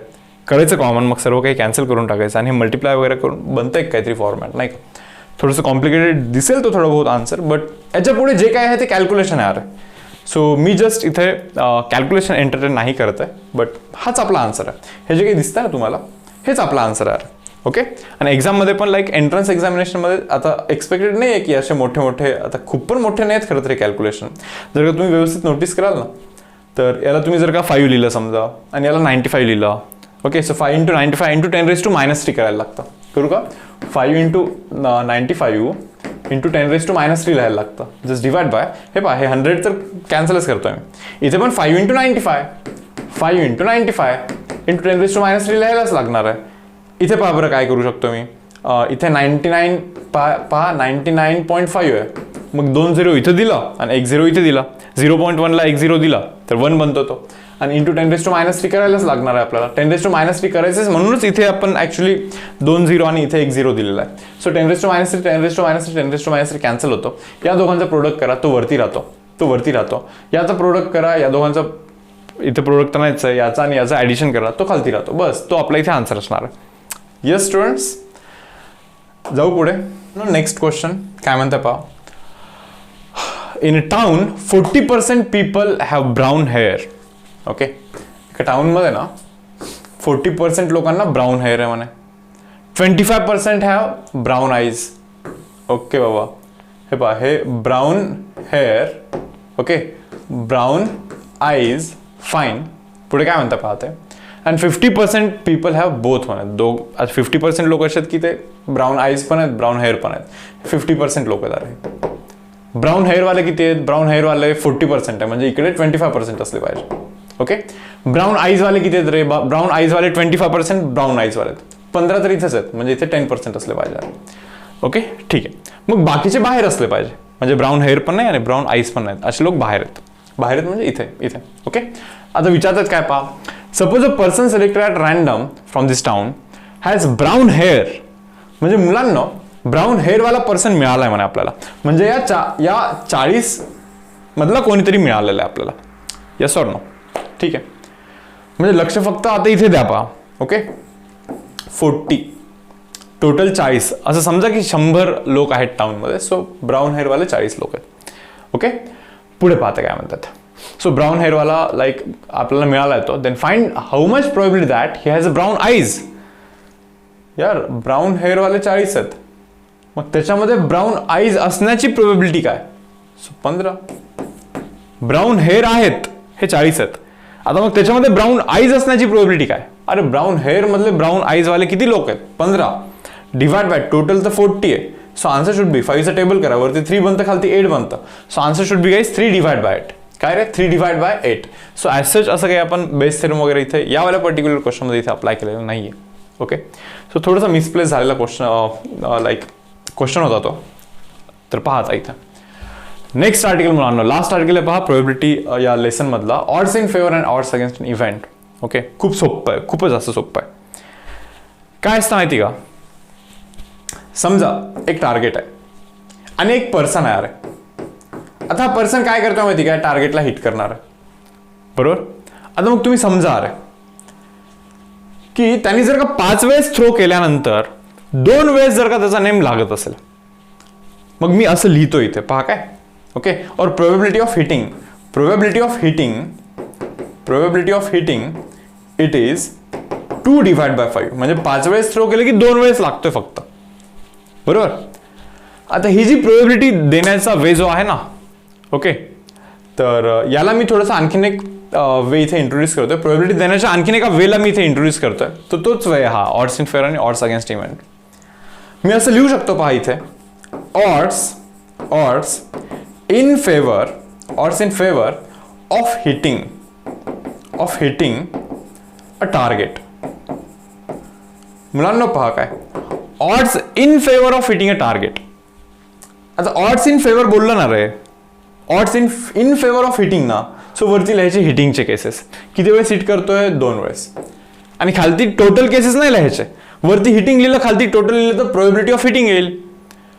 [SPEAKER 1] करायचं कॉमन, मग सर्व काही कॅन्सल करून टाकायचं आणि हे मल्टिप्लाय वगैरे करून बनतं एक काहीतरी फॉर्मॅट नाही का. थोडंसं कॉम्प्लिकेटेड दिसेल तो थोडं बहुत आन्सर, बट याच्या पुढे जे काय आहे ते कॅल्क्युलेशन आहे. सो मी जस्ट इथे कॅल्क्युलेशन एंटरटेन नाही करत आहे, बट हाच आपला आन्सर आहे. हे जे काही दिसतं ना तुम्हाला हेच आपला आन्सर आहे. ओके. आणि एक्झाममध्ये पण लाईक एंट्रन्स एक्झामिनेशनमध्ये आता एक्सपेक्टेड नाही आहे की असे मोठे आता खूप पण मोठे नाहीत खरं तर कॅल्क्युलेशन. जर का तुम्ही व्यवस्थित नोटीस कराल ना तर याला तुम्ही जर का 5 लिहिलं समजा आणि याला 95 लिहिलं ओके. सो 5 × 95 × 10⁻³ करायला लागतं. करू का 5 × 95 × 10⁻³ लिहायला लागतं. जस्ट डिवाइड बाय हे पहा हे 100 तर कॅन्सलच करतोय मी. इथे पण 5 × 95 × 10⁻³ लिहायलाच लागणार आहे. इथे पहा बरं काय करू शकतो मी. इथे 99 पहा 99.5 आहे. मग 2 0 इथं दिला आणि 1 0 इथे दिला. 0.1 ला 1 0 दिला तर 1 बनतो तो. आणि इंटू 10⁻³ करायलाच लागणार आहे आपल्याला. 10⁻³ करायचंच म्हणूनच इथे आपण ॲक्च्युली 2 0 आणि इथे 1 0 दिलेला आहे. सो 10⁻³ कॅन्सल होतो. या दोघांचा प्रोडक्ट करा तो वरती राहतो. याचा प्रोडक्ट करा या दोघांचा इथे प्रोडक्ट नाहीच आहे, याचा आणि याचा ॲडिशन करा तो खालती राहतो. बस तो आपला इथे आन्सर असणार आहे. येस स्टुडंट्स जाऊ पुढे. नेक्स्ट क्वेश्चन काय म्हणता पहा. In a town 40% people have brown hair. Okay एका टाउनमध्ये ना 40% लोकांना ब्राऊन हेअर आहे म्हणे. 25% हॅव ब्राऊन आईज. ओके बाबा हे पहा हे brown hair okay brown eyes fine. पुढे काय म्हणता पाहते. अँड 50% पीपल हॅव बोथ म्हणे. 50% लोक असे आहेत की ते ब्राऊन आईज पण आहेत ब्राऊन हेअर पण आहेत. 50% लोक आहेत. ब्राऊन हेअरवाले किती आहेत. ब्राऊन हेअरवाले 40% आहे म्हणजे इकडे 25% असले पाहिजे. ओके ब्राऊन आईजवाले किती आहेत रे. ब्राऊन आईजवाले 25% ब्राऊन आईजवाले आहेत. 15 तर इथेच आहेत म्हणजे इथे 10% असले पाहिजे. ओके ठीक आहे. मग बाकीचे बाहेर असले पाहिजे म्हणजे ब्राऊन हेअर पण नाही आणि ब्राऊन आईज पण नाहीत असे लोक बाहेर आहेत म्हणजे इथे. ओके आता विचारतात काय पहा. Suppose a person selected at random from this town has brown hair. म्हणजे मुलांना ब्राऊन हेअरवाला पर्सन मिळाला आहे म्हणे आपल्याला. म्हणजे या 40 मधला कोणीतरी मिळालेला आहे आपल्याला. Yes or no. ठीक आहे म्हणजे लक्ष फक्त आता इथे द्या पहा. ओके 40 टोटल 40 असं समजा की 100 लोक आहेत टाउनमध्ये. सो ब्राऊन हेअरवाले 40 लोक आहेत. ओके पुढे पाहता काय म्हणतात. सो ब्राऊन हेअरवाला लाईक आपल्याला मिळाला येतो. Then find how much probability that he has a brown eyes. यार ब्राऊन हेअरवाले 40 आहेत मग त्याच्यामध्ये ब्राऊन आईज असण्याची प्रोबॅबिलिटी काय. सो 15. ब्राऊन हेअर आहेत हे 40 आहेत. आता मग त्याच्यामध्ये ब्राऊन आईज असण्याची प्रोबॅबिलिटी काय. अरे ब्राऊन हेअर मधले ब्राऊन आईज वाले किती लोक आहेत? 15 डिवाइड बाय टोटल तर 40 आहे. सो आन्सर शुड बी 5चं टेबल करा, वरती 3 बनतं खालती 8 बनतं. So answer should be guys 3 divide by 8. काय रे 3 divide by 8. So as such असं काही आपण बेस थेरम वगैरे इथे यावाल्या पर्टिक्युलर क्वेश्चनमध्ये इथे अप्लाय केलेलं नाहीये. ओके, सो थोडासा मिसप्लेस झालेला क्वेश्चन होता तो. तर पहा आता इथं नेक्स्ट आर्टिकल मुलांना, लास्ट आर्टिकल आहे पहा प्रोबॅबिलिटी या लेसन मधला, odds in favour and odds against an event. Okay, खूप सोपं आहे, खूपच जास्त सोपं आहे. काय असतं माहिती का, समजा एक टार्गेट आहे आणि एक पर्सन आहे. आता हा पर्सन काय करतो माहिती का, टार्गेटला हिट करणार आहे, बरोबर. आता मग तुम्ही समजा की त्यांनी जर का 5 वेळेस थ्रो केल्यानंतर 2 वेळेस जर का त्याचा नेम लागत असेल, मग मी असं लिहितो इथे पहा काय. ओके, और probability of hitting it is 2 divide by 5. म्हणजे 5 वेळेस थ्रो केले की 2 वेळेस लागतोय फक्त, बरोबर. आता ही जी प्रोबेबिलिटी देण्याचा वे जो आहे ना, ओके, तर याला मी थोडंसं आणखीन एक वे इथे इंट्रोड्यूस करतोय. प्रोबेबिलिटी देण्याच्या आणखीन एका वेला मी इथे इंट्रोड्यूस करतोय, तर तोच वे हा ऑड्स इन फेवर आणि ऑड्स अगेन्स्ट इव्हेंट. मी असं लिहू शकतो पहा इथे, odds in favour of hitting a target. मुलांना पहा काय, odds in favour of hitting a target. आता ऑड्स इन फेवर बोललं ना रे, odds in favour of hitting ना, सो वरती लिहायचे हिटिंगचे केसेस. किती वेळेस हिट करतोय? 2 वेळेस. आणि खालती टोटल केसेस नाही लिहायचे. वरती हिटिंग लिहिलं, खालती टोटल लिहिलं तर प्रोबेबिलिटी ऑफ हिटिंग येईल.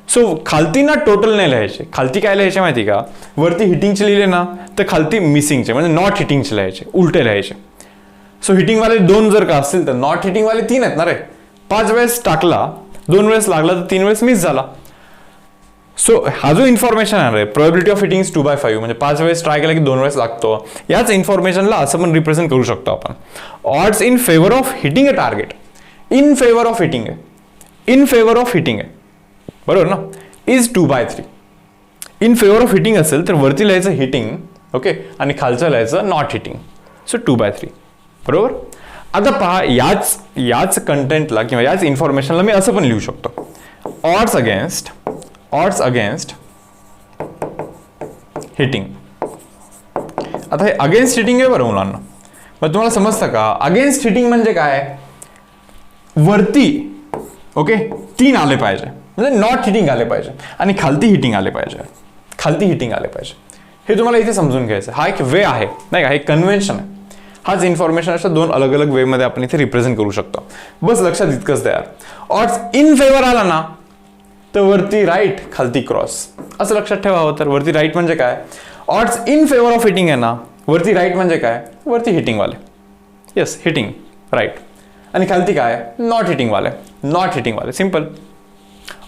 [SPEAKER 1] सो खालती ना टोटल नाही लिहायचे, खालती काय लिहायचे माहिती का, वरती हिटिंगचे लिहिले ना तर खालती मिसिंगचे म्हणजे नॉट हिटिंगचे लिहायचे, उलटे लिहायचे. सो हिटिंगवाले 2 जर का असतील तर नॉट हिटिंगवाले 3 आहेत ना रे. 5 वेळेस टाकला, 2 वेळेस लागला तर 3 वेळेस मिस झाला. सो हा जो इन्फॉर्मेशन आहे प्रोबेबिलिटी ऑफ हिटिंग इज 2/5, म्हणजे 5 वेळेस ट्राय केला की 2 वेळेस लागतो. याच इन्फॉर्मेशनला असं पण रिप्रेझेंट करू शकतो आपण, odds in favour of hitting a target. In favour of hitting आहे, बरोबर ना, is 2/3. In favour of hitting असेल तर वरती लिहायचं हिटिंग, ओके, आणि खालचं लिहायचं नॉट हिटिंग. सो 2/3, बरोबर. आता पहा याच कंटेंटला किंवा याच इन्फॉर्मेशनला मी असं पण लिहू शकतो, ऑड्स अगेन्स्ट हिटिंग. आता हे अगेन्स्ट हिटिंग आहे बरं मुलांना, मग तुम्हाला समजतं का अगेन्स्ट हिटिंग म्हणजे काय, वरती ओके 3 आले पाहिजे, म्हणजे नॉट हिटिंग आले पाहिजे, आणि खालती हिटिंग आले पाहिजे. हे तुम्हाला इथे समजून घ्यायचं. हा एक वे आहे नाही का, हे कन्व्हेन्शन आहे. हाच इन्फॉर्मेशन अशा 2 अलग अलग वे मध्ये आपण इथे रिप्रेझेंट करू शकतो. बस लक्षात इतकंच द्या. ऑड्स इन फेवर आला ना तर वरती राईट, खालती क्रॉस, असं लक्षात ठेवावं. तर वरती राईट म्हणजे काय, odds in favour of hitting आहे ना, वरती राईट म्हणजे काय, वरती हिटिंगवाले, येस हिटिंग राईट, आणि खालती काय, नॉट हिटिंगवाले, सिंपल.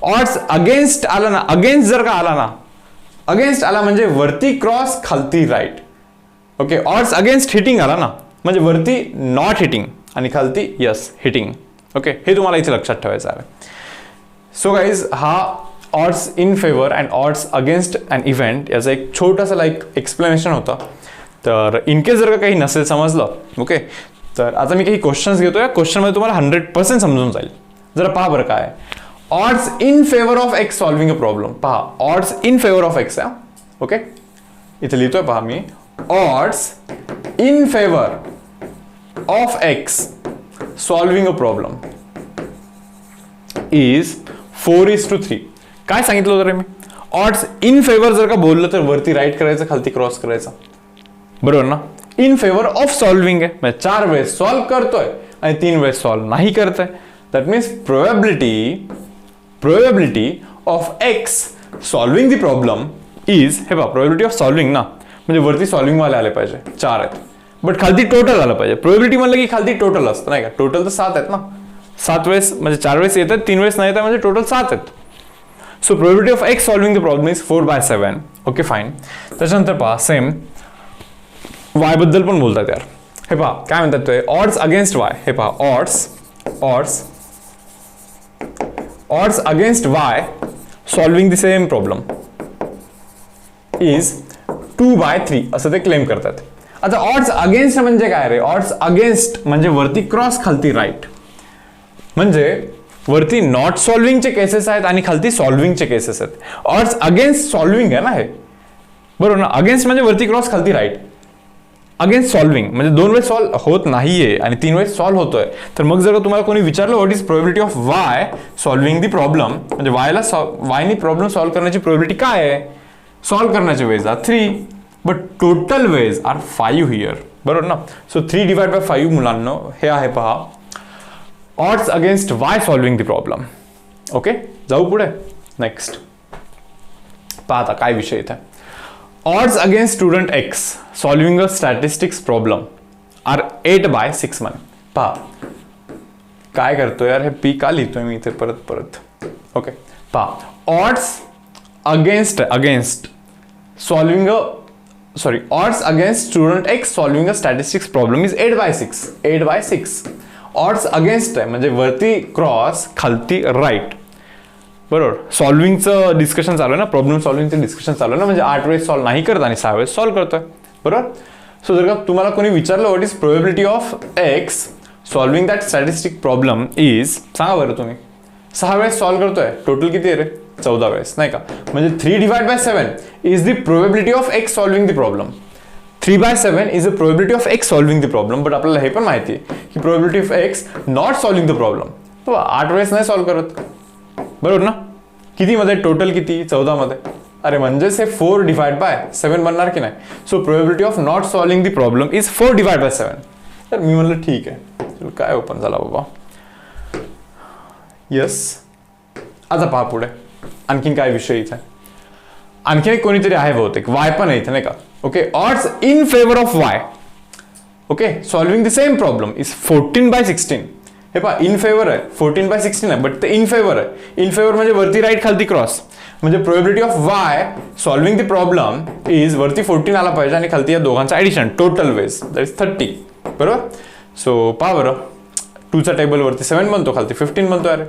[SPEAKER 1] ऑड्स अगेन्स्ट आला ना, अगेन्स्ट आला म्हणजे वरती क्रॉस, खालती right. Okay, odds against hitting आला ना म्हणजे वरती नॉट हिटिंग आणि खालती यस हिटिंग. ओके, हे तुम्हाला इथे लक्षात ठेवायचं आहे. सो गाईज, हा odds in favour and odds against an event याचा एक छोटासा एक्सप्लेनेशन होता. तर इनकेस जर का काही नसेल समजलं, ओके, तर आता मी काही क्वेश्चन्स घेतो. या क्वेश्चनमध्ये तुम्हाला 100% समजून जाईल. जरा पहा बरं काय, odds in favour of X solving a problem. पहा, odds in favour of X, okay, इथे लिहितोय पहा मी, odds in favour of X solving a problem is 4:3. काय सांगितलं होतं रे मी, ऑड्स इन फेवर जर का बोललं तर वरती राईट करायचं, खालती क्रॉस करायचा, बरोबर ना. इन फेवर ऑफ सॉल्विंग आहे म्हणजे 4 वेळेस सॉल्व करतोय आणि 3 वेळेस सॉल्व नाही करतोय. That means probability of X solving the problem is, हे पहा प्रोबॅबिलिटी ऑफ सॉल्विंग ना म्हणजे वरती सॉल्विंग वाले आले पाहिजे 4 आहेत, बट खालती टोटल आलं पाहिजे. प्रोबॅबिलिटी म्हणलं की खालती टोटल असतं नाही का, टोटल तर 7 आहेत ना, 7 वेळेस म्हणजे 4 वेळेस येतात, 3 वेळेस नाही येतात म्हणजे टोटल 7 आहेत. So probability of X solving the problem is 4/7. Okay fine. त्याच्यानंतर पहा सेम वाय बद्दल पण बोलतात यार. हे पहा काय म्हणतात ते, ऑड्स अगेन्स्ट वाय. हे पहा, odds against Y solving the same problem is 2/3 असं ते क्लेम करतात. आता ऑड्स अगेन्स्ट म्हणजे काय रे? ऑड्स अगेन्स्ट म्हणजे वरती क्रॉस खालती राईट, म्हणजे वरती नॉट सॉल्व्हिंगचे केसेस आहेत आणि खालती सॉल्व्हिंगचे केसेस आहेत. ऑड्स अगेन्स्ट सॉल्व्हिंग आहे ना हे, बरोबर ना? अगेन्स्ट म्हणजे वरती क्रॉस खालती राईट, अगेन्स्ट सॉल्व्हिंग म्हणजे 2 वेळेस सॉल्व्ह होत नाहीये आणि 3 वेळेस सॉल्व्ह होतोय. तर मग जर तुम्हाला कोणी विचारलं what is probability of Y solving the problem, म्हणजे वायनी प्रॉब्लेम सॉल्व्ह करण्याची प्रोबॅबिलिटी काय आहे? सॉल्व्ह करण्याचे ways are 3 but total ways are 5 here, बरोबर ना? सो 3 डिवाइड बाय 5 मुलांना हे आहे पहा ऑड्स अगेन्स्ट वाय सॉल्व्हिंग दी प्रॉब्लेम. ओके, जाऊ पुढे. नेक्स्ट पहा आता काय विषय इथे. Odds against student X solving a statistics problem are 8/6 मान. पहा काय करतोय यार, हे पी का लिहितोय मी इथे परत परत. ओके, पहा odds against student X solving a statistics problem is 8/6. Odds against आहे म्हणजे वरती क्रॉस खालती राईट, बरोबर. सॉल्व्हिंगचं डिस्कशन चालू आहे ना, प्रॉब्लेम सॉल्व्हिंगचं डिस्कशन चालू आहे ना, म्हणजे 8 वेळेस सॉल्व्ह नाही करत आणि 6 वेळेस सॉल्व्ह करतोय, बरोबर. सो जर का तुम्हाला कोणी विचारलं what is probability of x solving that statistic problem is, सांगा बरं तुम्ही. 6 वेळेस सॉल्व्ह करतोय, टोटल किती आहे रे? 14 वेळेस, नाही का? म्हणजे 3 divide bye 7 is the probability of x solving the problem. 3/7 is the probability of x solving the problem. But आपल्याला हे पण माहिती आहे की probability of x not solving the problem, तो 8 वेळेस नाही सॉल्व्ह करत, बरोबर ना? किती मध्ये? टोटल किती? 14 मध्ये. अरे म्हणजेच हे 4 डिवाइड बाय 7 बनणार की नाही? So probability of not solving the problem is 4 divide by 7. तर मी म्हणलं ठीक आहे, काय ओपन झाला बाबा. येस, आता पहा पुढे आणखीन काय विषय इथे. आणखीन एक कोणीतरी आहे बहुतेक, वाय पण आहे इथे, नाही का? Okay, odds in favour of Y, okay, solving the same problem is 14/16. हे पहा, इन फेवर आहे, 14/16 आहे, बट ते इन फेवर आहे. इन फेवर म्हणजे वरती राईट खालती क्रॉस, म्हणजे probability of Y solving the problem is वरती 14 आला पाहिजे आणि खालती या दोघांचं addition total ways that is 30, बरोबर. सो पहा बरं, 2चा टेबल वरती 7 बनतो, खालती 15 बनतो. अरे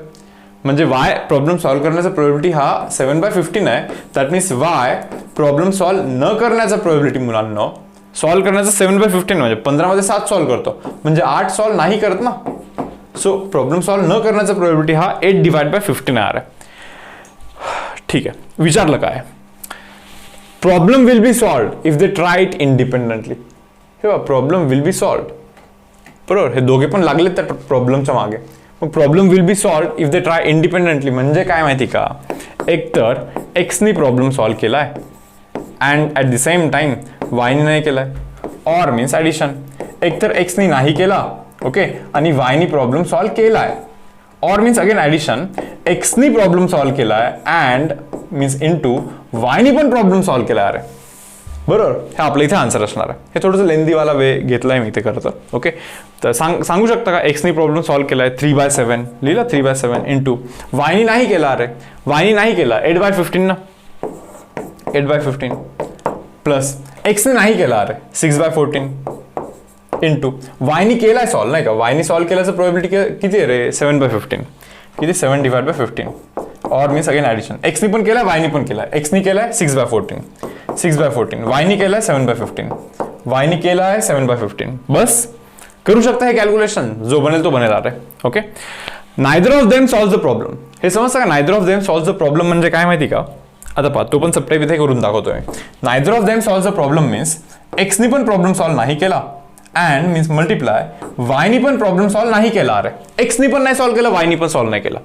[SPEAKER 1] म्हणजे वाय प्रॉब्लेम सॉल्व्ह करण्याचा प्रोबॅबिलिटी हा 7/15 आहे. That means Y problem solve न करण्याचा प्रोबॅबिलिटी मुलांना, सॉल्व्ह करण्याचा 7/15 म्हणजे 15 मध्ये 7 सॉल्व्ह करतो, म्हणजे 8 सॉल्व्ह नाही करत ना. सो प्रॉब्लेम सॉल्व्ह न करण्याचा प्रोबॅबिलिटी हा 8 डिवाइड बाय 15 येणार आहे. ठीक आहे, विचारलं काय? Problem will be solved if they try it independently. हे बघा, प्रॉब्लेम विल बी सॉल्व्ड, बरोबर. हे दोघे पण लागले त्या प्रॉब्लेमच्या मागे. मग problem will be solved if they try independently म्हणजे काय माहिती का? एकतर एक्सनी प्रॉब्लेम सॉल्व्ह केलाय and at the same time वायनी नाही केलाय, ऑर मीन्स ॲडिशन. एकतर एक्सनी नाही केला, ओके, आणि वायनी प्रॉब्लेम सॉल्व्ह केलाय, ऑर मीन्स अगेन ॲडिशन, एक्सनी प्रॉब्लेम सॉल्व्ह केलाय अँड मीन्स इनटू वायनी पण प्रॉब्लेम सॉल्व्ह केलाय. अरे बरोबर, हे आपलं इथे आन्सर असणार आहे. हे थोडंसं लेंदीवाला वे घेतलाय मी इथे करतं. ओके, तर सांगू शकता का एक्सनी प्रॉब्लेम सॉल्व्ह केलाय 3/7 लिहिला, 3/7 इंटू वायनी नाही केला. अरे वायनी नाही केला 8/15 ना, 8/15 प्लस एक्सने नाही केला. अरे 6/14 इंटू वायनी केलाय सॉल्व्ह, नाही का? वायनी सॉल्व्ह केल्याचं प्रोबॅबिलिटी किती आहे रे? 7/15. किती? 7 divide by 15, or means again addition. एक्सनी पण केलाय, वायनी पण केलाय. एक्सनी केलाय 6/14, 6/14. वायनी केलाय 7/15, वायनी केलाय 7/15. बस करू शकता हे कॅल्क्युलेशन, जो बनेल तो बनेल. अरे okay, neither of them solve the problem. हे समजतं का? Neither of them solve the problem म्हणजे काय माहिती का? आता पहा, तो पण सबटाईप इथे करून दाखवतोय. Neither of them solve the problem means एक्सनी पण प्रॉब्लेम सॉल्व्ह नाही केला अँड मीन्स मल्टिप्लाय वायनी पण प्रॉब्लेम सॉल्व्ह नाही केला. अरे एक्सनी पण नाही सॉल्व्ह केला, वायनी पण सॉल्व्ह नाही केला.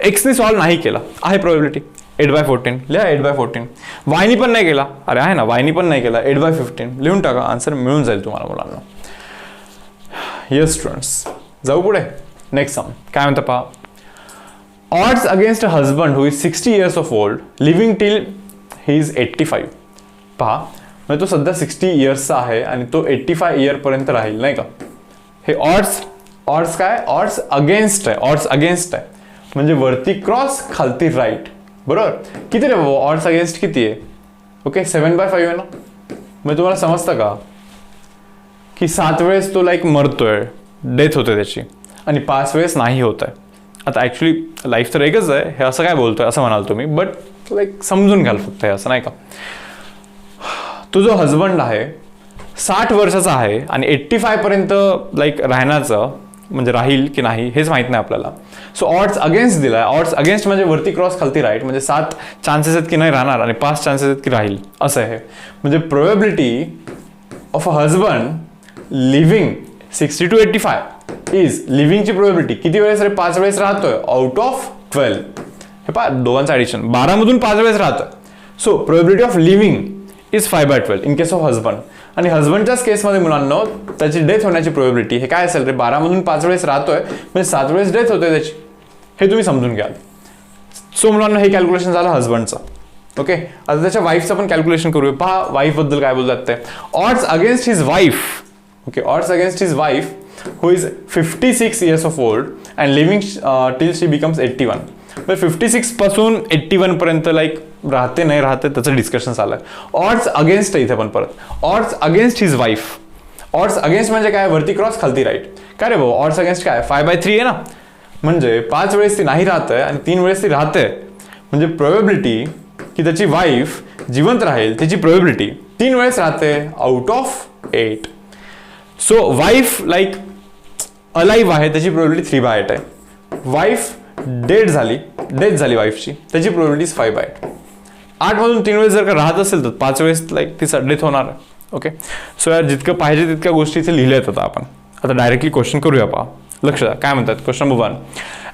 [SPEAKER 1] एक्सनी सॉल्व्ह नाही केला आहे प्रोबॅबिलिटी 8/14 लिहा, 8/14. वायनी पण नाही केला, अरे आहे ना, वायनी पण नाही केला, 8/15 लिहून टाका, आन्सर मिळून जाईल तुम्हाला मुलांना. येस स्टुडंट्स, जाऊ पुढे. नेक्स्ट सम काय म्हणतं पहा. Odds against a husband who is 60 years of old living till he is 85. पहा, म्हणजे तो सध्या 60 yearsचा आहे आणि तो 85 year पर्यंत राहील, नाही का? हे ऑड्स काय? ऑड्स अगेन्स्ट आहे, ऑड्स अगेन्स्ट आहे म्हणजे वरती क्रॉस खालती राईट, बरोबर. किती रे बाबा? ऑड्स अगेन्स्ट किती आहे? ओके, 7/5 आहे ना. मग तुम्हाला समजतं का की 7 वेळेस तो लाईक मरतोय, डेथ होते त्याची, आणि 5 वेळेस नाही होत आहे. आता ॲक्च्युली लाईफ तर एकच आहे, हे असं काय बोलतोय असं म्हणाल तुम्ही, बट लाईक समजून घ्याल फक्त हे असं, नाही का? तो जो हजबंड आहे 60 वर्षाचा आहे आणि 85 पर्यंत लाईक राहण्याचं म्हणजे राहील की नाही हेच माहित नाही आपल्याला. सो ऑड्स अगेन्स्ट दिलाय. ऑड्स अगेन्स्ट म्हणजे वरती क्रॉस खालती राईट, म्हणजे 7 चान्सेस आहेत की नाही राहणार आणि 5 चान्सेस आहेत की राहील असं आहे. म्हणजे probability of a husband living 60 to 85 is लिव्हिंगची प्रोबॅबिलिटी किती वेळेस रे? 5 वेळेस राहतोय आउट ऑफ 12. हे पहा दोघांचं ॲडिशन 12 मधून 5 वेळेस राहतोय. So probability of living is 5/12 in case of husband. आणि हजबंडच्याच केसमध्ये मुलांना त्याची डेथ होण्याची प्रोबॅबिलिटी हे काय असेल रे? 12 मधून 5 वेळेस राहतोय म्हणजे 7 वेळेस डेथ होतोय त्याची. हे तुम्ही समजून घ्या. सो मुलांना हे कॅल्क्युलेशन झालं हजबंडचं. ओके, आता त्याच्या वाईफचं पण कॅल्क्युलेशन करूया. पहा वाईफ बद्दल काय बोलतात ते. Odds against his wife. Okay, odds against his wife who is 56 years of old and living till she becomes 81. 56 पासून 81 पर्यंत लाईक राहते नाही राहते त्याचं डिस्कशन चालू आहे. ऑड्स अगेन्स्ट इथे पण परत odds against his wife. Odds against म्हणजे काय? वरती क्रॉस खालती राईट. काय रे भाऊ ऑड्स अगेन्स्ट काय? 5/3 आहे ना. म्हणजे 5 वेळेस ती नाही राहते आणि 3 वेळेस ती राहते. म्हणजे प्रोबॅबिलिटी की त्याची वाईफ जिवंत राहील त्याची प्रोबॅबिलिटी 3 वेळेस राहते out of 8. So wife like alive आहे त्याची प्रोबॅबिलिटी 3/8 आहे. वाईफ डेथ झाली वाईफची त्याची प्रोबॅबिलिटी 5/8. 8 मधून 3 वेळेस जर का राहत असेल तर 5 वेळेस लाईक तिचा डेथ होणार आहे. ओके, सो यार जितकं पाहिजे तितक्या गोष्टी इथे लिहिल्या आहेत. आपण आता डायरेक्टली क्वेश्चन करूया. पहा लक्ष द्या काय म्हणतात. Question number 1,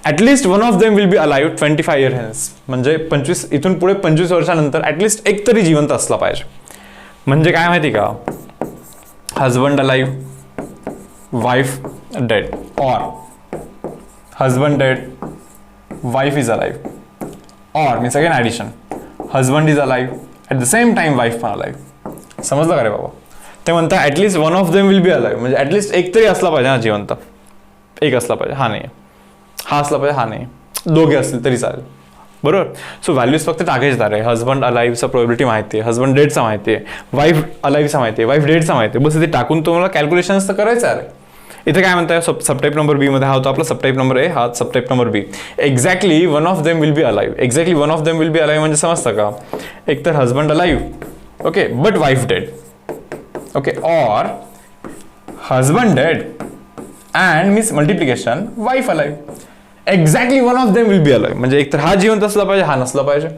[SPEAKER 1] at least one of them will be alive 25 years hence. म्हणजे 25 इथून पुढे 25 वर्षानंतर ॲटलिस्ट एक तरी जिवंत असला पाहिजे. म्हणजे काय माहिती का? Husband alive, wife dead, or husband dead, wife is alive, or means again addition husband is alive at the same time wife पण अलाइव्ह. समजलं का रे बाबा? ते म्हणतात at least one of them will be alive म्हणजे ॲटलिस्ट एक तरी असला पाहिजे ना जिवंत. एक असला पाहिजे, हा नाही हा असला पाहिजे, हा नाही, दोघे असतील तरी चालेल. बरोबर. सो व्हॅल्यूज फक्त टाकायचे आहे. हजबंड अलाइव्हचा प्रोबॅबिलिटी माहिती आहे, हजबंड डेडचा माहिती आहे, वाईफ अलाइव्हचा माहिती आहे, वाईफ डेडचा माहिती आहे. बस इथे टाकून तुम्हाला कॅल्क्युलेशन्स तर करायचं आहे. इथे काय म्हणताय सबटाईप नंबर बी मध्ये हा होता आपला सबटाईप नंबर ए, हा subtype number B. Exactly one of them will be alive. Exactly one of them will be alive म्हणजे समजतं का? एक तर husband alive, okay, but wife dead, okay, or husband dead and means multiplication wife alive. Exactly one of them will be alive म्हणजे एक तर हा जिवंत असला पाहिजे, हा नसला पाहिजे,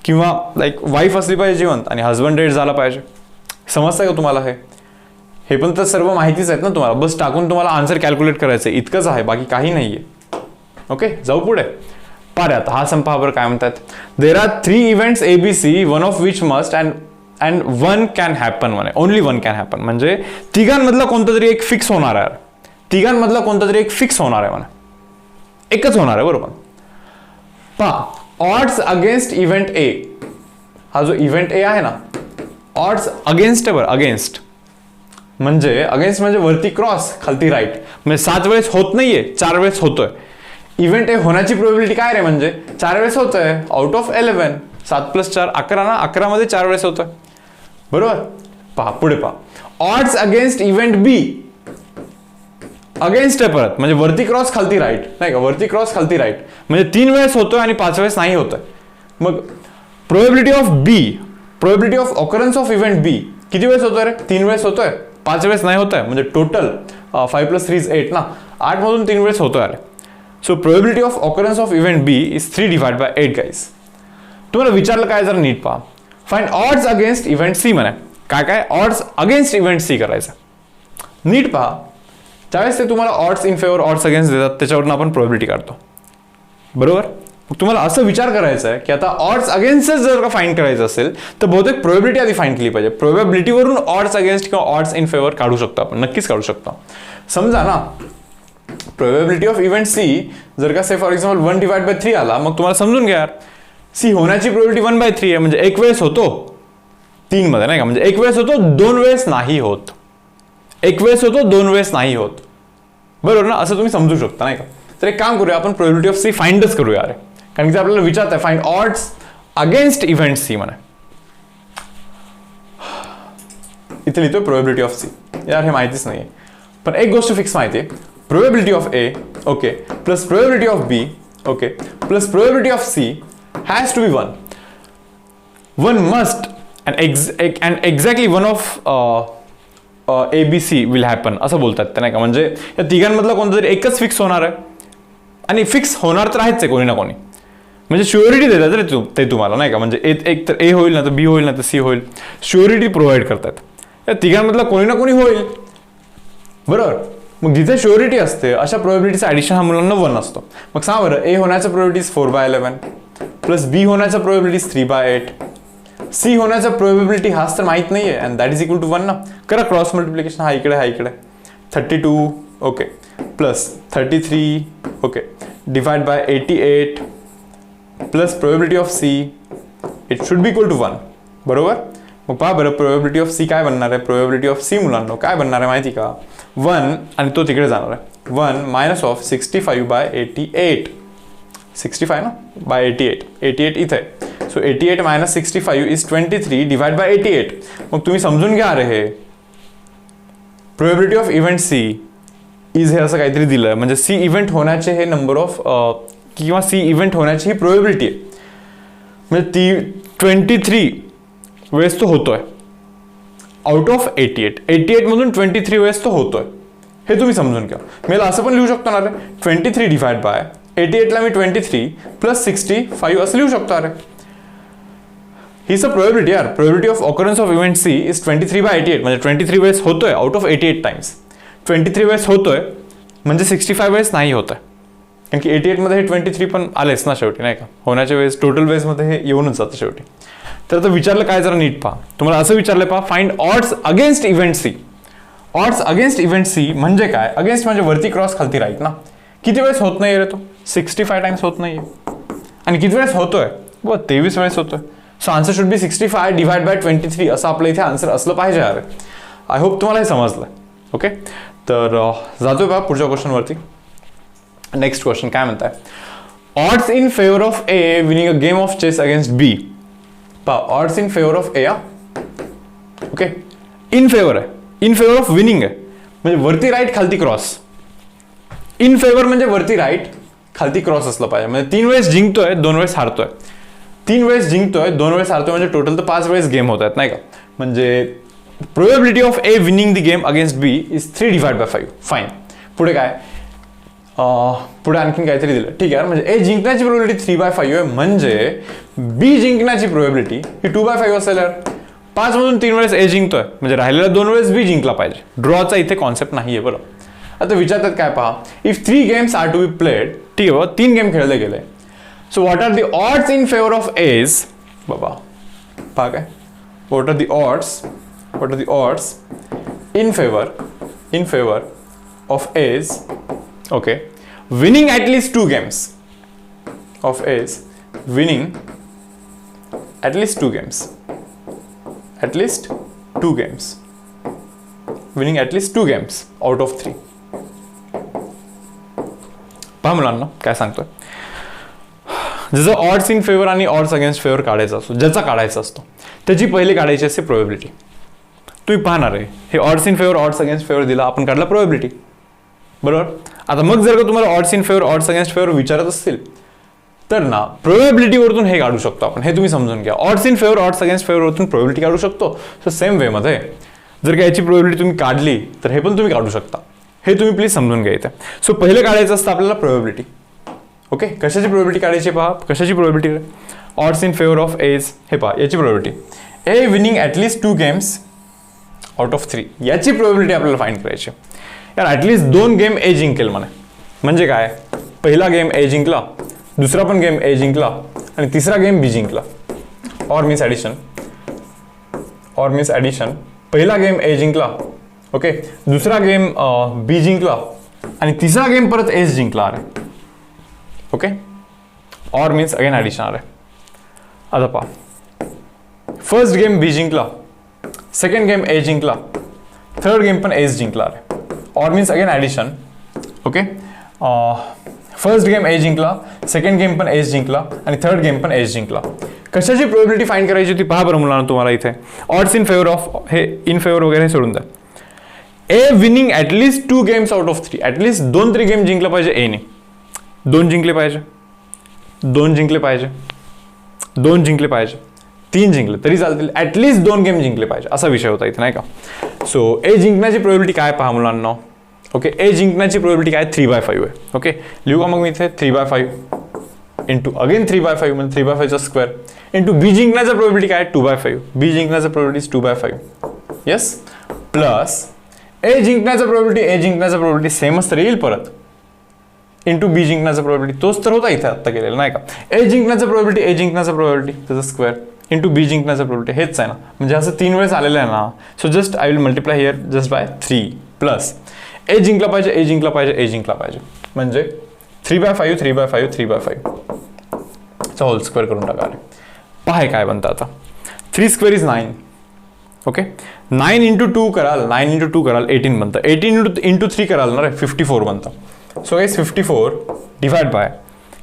[SPEAKER 1] किंवा लाईक वाईफ असली पाहिजे जिवंत आणि हजबंड डेड झाला पाहिजे. समजतंय का तुम्हाला? हे पण तर सर्व माहितीच आहेत ना तुम्हाला. बस टाकून तुम्हाला आन्सर कॅल्क्युलेट करायचं इतकंच आहे, बाकी काही नाहीये. ओके, जाऊ पुढे. पार्यात हा संपावर काय म्हणतात. There are 3 events ABC, one of which must and one can happen. म्हणे ओनली वन कॅन हॅपन म्हणजे तिघांमधला कोणता तरी एक फिक्स होणार आहे. तिघांमधला कोणता तरी एक फिक्स होणार आहे म्हणे. एकच होणार आहे. बरोबर. पहा ऑड्स अगेन्स्ट इव्हेंट ए. हा जो इव्हेंट ए आहे ना, ऑड्स अगेन्स्ट आहे. बरं, अगेन्स्ट म्हणजे वरती क्रॉस खालती राईट. म्हणजे 7 वेळेस होत नाहीये, 4 वेळेस होतोय. इव्हेंट ए होण्याची प्रोबॅबिलिटी काय रे? म्हणजे 4 वेळेस होतोय आउट ऑफ 11. 7 + 4 11 ना. 11 मध्ये 4 वेळेस होतोय. बरोबर. पहा पुढे पहा. ऑड्स अगेन्स्ट इव्हेंट बी. अगेन्स्ट आहे परत म्हणजे वरती क्रॉस खालती राईट, नाही का? वरती क्रॉस खालती राईट म्हणजे 3 वेळेस होतोय आणि 5 वेळेस नाही होतोय. मग probability of B, probability of occurrence of event B किती वेळेस होतोय रे? 3 वेळेस होतोय, 5 वेळेस नाही होतोय. म्हणजे टोटल 5 + 3 = 8 ना. 8 मधून 3 वेळेस होतोय अरे. So probability of occurrence of event B is 3/8 guys. तुम्हाला विचारलं काय जरा नीट पहा. Find odds against event C. म्हणे काय ऑड्स अगेन्स्ट इव्हेंट सी करायचं. नीट पहा. त्यावेळेस ते तुम्हाला odds in favour odds against देतात, त्याच्यावरून आपण प्रोबॅबिलिटी काढतो. बरोबर. मग तुम्हाला असं विचार करायचा आहे की आता ऑड्स अगेन्स्ट जर का फाइंड करायचं असेल तर बहुतेक प्रोबॅबिलिटी आधी फाइंड केली पाहिजे. प्रोबॅबिलिटीवरून ऑड्स अगेन्स्ट किंवा ऑड्स इन फेवर काढू शकतो आपण, नक्कीच काढू शकतो. समजा ना प्रोबॅबिलिटी ऑफ इव्हेंट सी जर का से फॉर एक्झाम्पल 1/3 आला, मग तुम्हाला समजून घ्या सी होण्याची प्रोबॅबिलिटी 1/3 आहे. म्हणजे 1 वेळेस होतो 3 मध्ये, नाही का? म्हणजे 1 वेळेस होतो, 2 वेळेस नाही होत. 1 वेळेस होतो, 2 वेळेस नाही होत. बरोबर ना? असं तुम्ही समजू शकता, नाही का? तर एक काम करूया आपण, प्रोबॅबिलिटी ऑफ सी फाइंडच करूया अरे. कारण की आपल्याला विचारत आहे find odds against event C. म्हणे इथे लिहितोय प्रोबॅबिलिटी ऑफ सी. यार हे माहितीच नाहीये, पण एक गोष्ट फिक्स माहिती आहे. Probability of A, okay, plus probability of B, okay, plus probability of C has to be 1. 1 must and exactly one of ABC will happen असं बोलतात ते, नाही का. म्हणजे या तिघांमधला कोणतं तरी एकच फिक्स होणार आहे, आणि फिक्स होणार तर आहेच आहे कोणी ना कोणी. म्हणजे श्युरिटी देतात रे ते तुम्हाला, नाही का. म्हणजे एक तर A होईल ना तर B होईल ना तर C होईल, श्युरिटी प्रोव्हाइड करतात. या तिघांमधला कोणी ना कोणी होईल, बरोबर. मग जिथे श्युरिटी असते अशा प्रोबॅबिलिटीचं ॲडिशन हा मुलांना 1 असतो. मग सांगा बरं, A होण्याचा प्रोबॅबिलिटीज 4/11 प्लस B होण्याचा प्रोबॅबिलिटीज 3/8, C होण्याचा प्रोबॅबिलिटी हाच तर माहीत नाही आहे, and that is equal to 1 ना. करा क्रॉस मल्टिप्लिकेशन, हा इकडे 32 okay plus 33 okay divide by 88 plus probability of C it should be equal to 1, बरोबर. मग पहा बरं, प्रोबॅबिलिटी ऑफ C काय बनणार आहे, प्रोबॅबिलिटी ऑफ C मुलांनो काय बनणार आहे माहिती का, 1 आणि तो तिकडे जाणार आहे 1 मायनस ऑफ 65/88, 65 ना बाय 88 इथे. So 88 minus 65 is 23 divide by 88. मग तुम्ही समजून घ्या अरे, हे probability of event C is हे असं काहीतरी दिलं, म्हणजे C इव्हेंट होण्याचे हे नंबर ऑफ किंवा C इव्हेंट होण्याची ही प्रोबॅबिलिटी आहे. म्हणजे ती 23 वेळेस तो होतोय आउट ऑफ 88 मधून 23 वेळेस तो होतोय, हे तुम्ही समजून घ्या. मी असं पण लिहू शकतो ना रे, 23 डिवाइड बाय 88 ला मी 23 प्लस 65 असं लिहू शकतो. अरे हीच अ प्रोबॅबिलिटी यार. Probability of occurrence of event C is 23/88, म्हणजे 23 वेळेस होतोय आउट ऑफ 88 टाइम्स. 23 वेळेस होतोय म्हणजे 65 वेळेस नाही होतोय, कारण की 88 मध्ये हे 23 पण आलेच ना शेवटी, नाही का. होण्याच्या वेळेस टोटल वेळेसमध्ये हे येऊनच जातं शेवटी. तर आता विचारलं काय, जरा नीट पहा. तुम्हाला असं विचारलंय पहा, find odds against event C. Odds against event C म्हणजे काय, अगेन्स्ट म्हणजे वरती क्रॉस खालती राईट ना. किती वेळेस होत नाही रे तो, 65 टाइम्स होत नाहीये, आणि किती वेळेस होतोय, 23 वेळेस होतोय. So answer should B 65 divide by 23 असं आपलं इथे आन्सर असलं पाहिजे. अरे आय होप तुम्हाला हे समजलं. ओके, तर जातोय पहा पुढच्या क्वेश्चनवरती. नेक्स्ट क्वेश्चन काय म्हणताय, odds in favour of A winning a game of chess against B. पहा, odds in favour of A, okay, in favour आहे, इन फेवर ऑफ विनिंग आहे, म्हणजे वरती राईट खालती क्रॉस. इन फेवर म्हणजे वरती राईट खालती क्रॉस असलं पाहिजे. म्हणजे 3 वेळेस जिंकतोय 2 वेळेस हारतोय, 3 वेळेस जिंकतोय 2 वेळेस हारतोय, म्हणजे टोटल तर 5 वेळेस गेम होत आहेत, नाही का. म्हणजे probability of A winning the game against B is 3 divide by 5. Fine. पुढे काय, पुढे आणखीन काहीतरी दिलं, ठीक आहे. म्हणजे A जिंकण्याची प्रोबॅबिलिटी 3/5 आहे, म्हणजे B जिंकण्याची प्रोबॅबिलिटी ही 2/5 असेल. यार 5 मधून 3 वेळेस A जिंकतोय, म्हणजे राहिलेला 2 वेळेस B जिंकला पाहिजे. ड्रॉचा इथे कॉन्सेप्ट नाहीये, बरं. आता विचारतात काय पहा, if 3 games are to be played, ठीक आहे, 3 गेम खेळले गेले. So what are the odds in favour of A's, बाबा पहा काय, what are the odds in favour of A's, okay, winning at least 2 games of A's, winning at least 2 games, winning at least 2 games out of 3. पहा मुलांना काय सांगतोय, जसं odds in favour आणि odds against favour काढायचा असतो, ज्याचा काढायचा असतो त्याची पहिली काढायची असते प्रोबॅबिलिटी. तुम्ही पाहणार आहे, हे odds in favour odds against favour दिला, आपण काढला प्रोबॅबिलिटी, बरोबर. आता मग जर का तुम्हाला odds in favour odds against favour विचारत असतील तर ना प्रोबॅबिलिटीवरून हे काढू शकतो आपण, हे तुम्ही समजून घ्या. Odds in favour odds against फेवरवरून प्रोबॅबिलिटी काढू शकतो. सो सेम वे मध्ये जर का याची प्रोबॅबिलिटी तुम्ही काढली तर हे पण तुम्ही काढू शकता, हे तुम्ही प्लीज समजून घ्या इथे. सो पहिले काढायचं असतं आपल्याला प्रोबॅबिलिटी. ओके, कशाची प्रोबॅबिलिटी काढायची पहा, कशाची probability, odds in favour of A's, हे पहा याची probability, A winning at least 2 games out of 3, याची प्रोबॅबिलिटी आपल्याला फाइंड करायची. यार ॲटलिस्ट 2 गेम A जिंकेल म्हणे, म्हणजे काय, पहिला गेम A जिंकला, दुसरा पण गेम A जिंकला आणि तिसरा गेम B जिंकला. और मीन्स ॲडिशन, पहिला गेम A जिंकला, ओके, दुसरा गेम B जिंकला आणि तिसरा गेम परत A जिंकला. अरे ओके, और मीन्स अगेन ॲडिशन. अरे आता पहा, फर्स्ट गेम B जिंकला, सेकंड गेम A जिंकला, थर्ड गेम पण A जिंकला. अरे और means again addition. Okay, first game A जिंकला, सेकंड गेम पण A जिंकला आणि थर्ड गेम पण A जिंकला. कशाची प्रोबॅबिलिटी फाइंड करायची होती पहा बरं मुलांना तुम्हाला इथे. ऑड्स इन फेवर ऑफ, हे इन फेवर वगैरे सोडून द्या. A winning at least 2 games out of 3, at least 2 तरी गेम जिंकला पाहिजे A ने. 2 जिंकले पाहिजे, 2 जिंकले पाहिजे, 2 जिंकले पाहिजे, 3 जिंकले तरी चालतील, ॲटलिस्ट 2 गेम जिंकले पाहिजे, असा विषय होता इथे, नाही का. सो ए जिंकण्याची प्रोबॅबिलिटी काय पहा मुलांना. ओके, ए जिंकण्याची प्रोबॅबिलिटी काय 3/5 आहे. ओके, लिहू का मग मी इथे 3/5 इंटू अगेन 3/5 म्हणजे 3/5चा स्क्वेअर इंटू बी जिंकण्याचा प्रोबॅबिलिटी काय 2/5. बी जिंकण्याचा प्रोबॅबिलिटी 2/5. येस, प्लस ए जिंकण्याचा प्रोबॅबिलिटी सेमच तर येईल परत इंटू बी जिंकण्याचा प्रोबॅबिलिटी तोच तर होता इथे आत्ता केलेला नाही का. ए जिंकण्याचा प्रोबॅबिलिटी त्याचा स्क्वेअर इंटू बी जिंकण्याचा प्रोबॅबिलिटी हेच आहे ना, म्हणजे असं 3 वेळेस आलेलं आहे ना. So just I will multiply here just by 3 plus A जिंकला पाहिजे म्हणजे 3/5 चा होल स्क्वेअर करून टाका. पहा काय बनतं आता. 3 स्क्वेअर इज 9. ओके, 9 इंटू 2 कराल 18 बनतं. 18 इंटू 3 कराल ना रे 54 बनतं. सो गाइस 54 डिवाइड बाय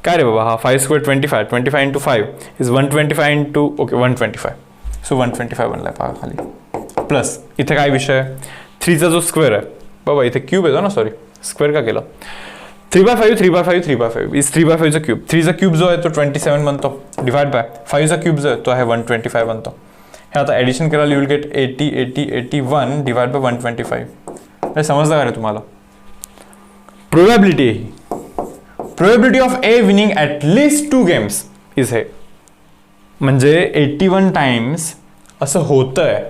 [SPEAKER 1] काय रे बाबा हा 5 square 25 into 5 is 125 into okay 125. So 125 बनलाय पहा खाली. प्लस इथे काय विषय आहे 3चा जो स्क्वेअर आहे बाबा इथे क्यूब येतो ना, सॉरी स्क्वेअर का केलं. 3/5 इज 3/5चा क्यूब. 3चा क्यूब जो आहे तो 27 बनतो डिवाइड बाय 5चा क्यूब जो आहे तो आहे 125 बनतो. हे आता ॲडिशन करायला you will gate 81 divide bye 125. हे समजलं का रे तुम्हाला. Probability of A winning at least 2 games is हे म्हणजे 81 टाइम्स असं होतंय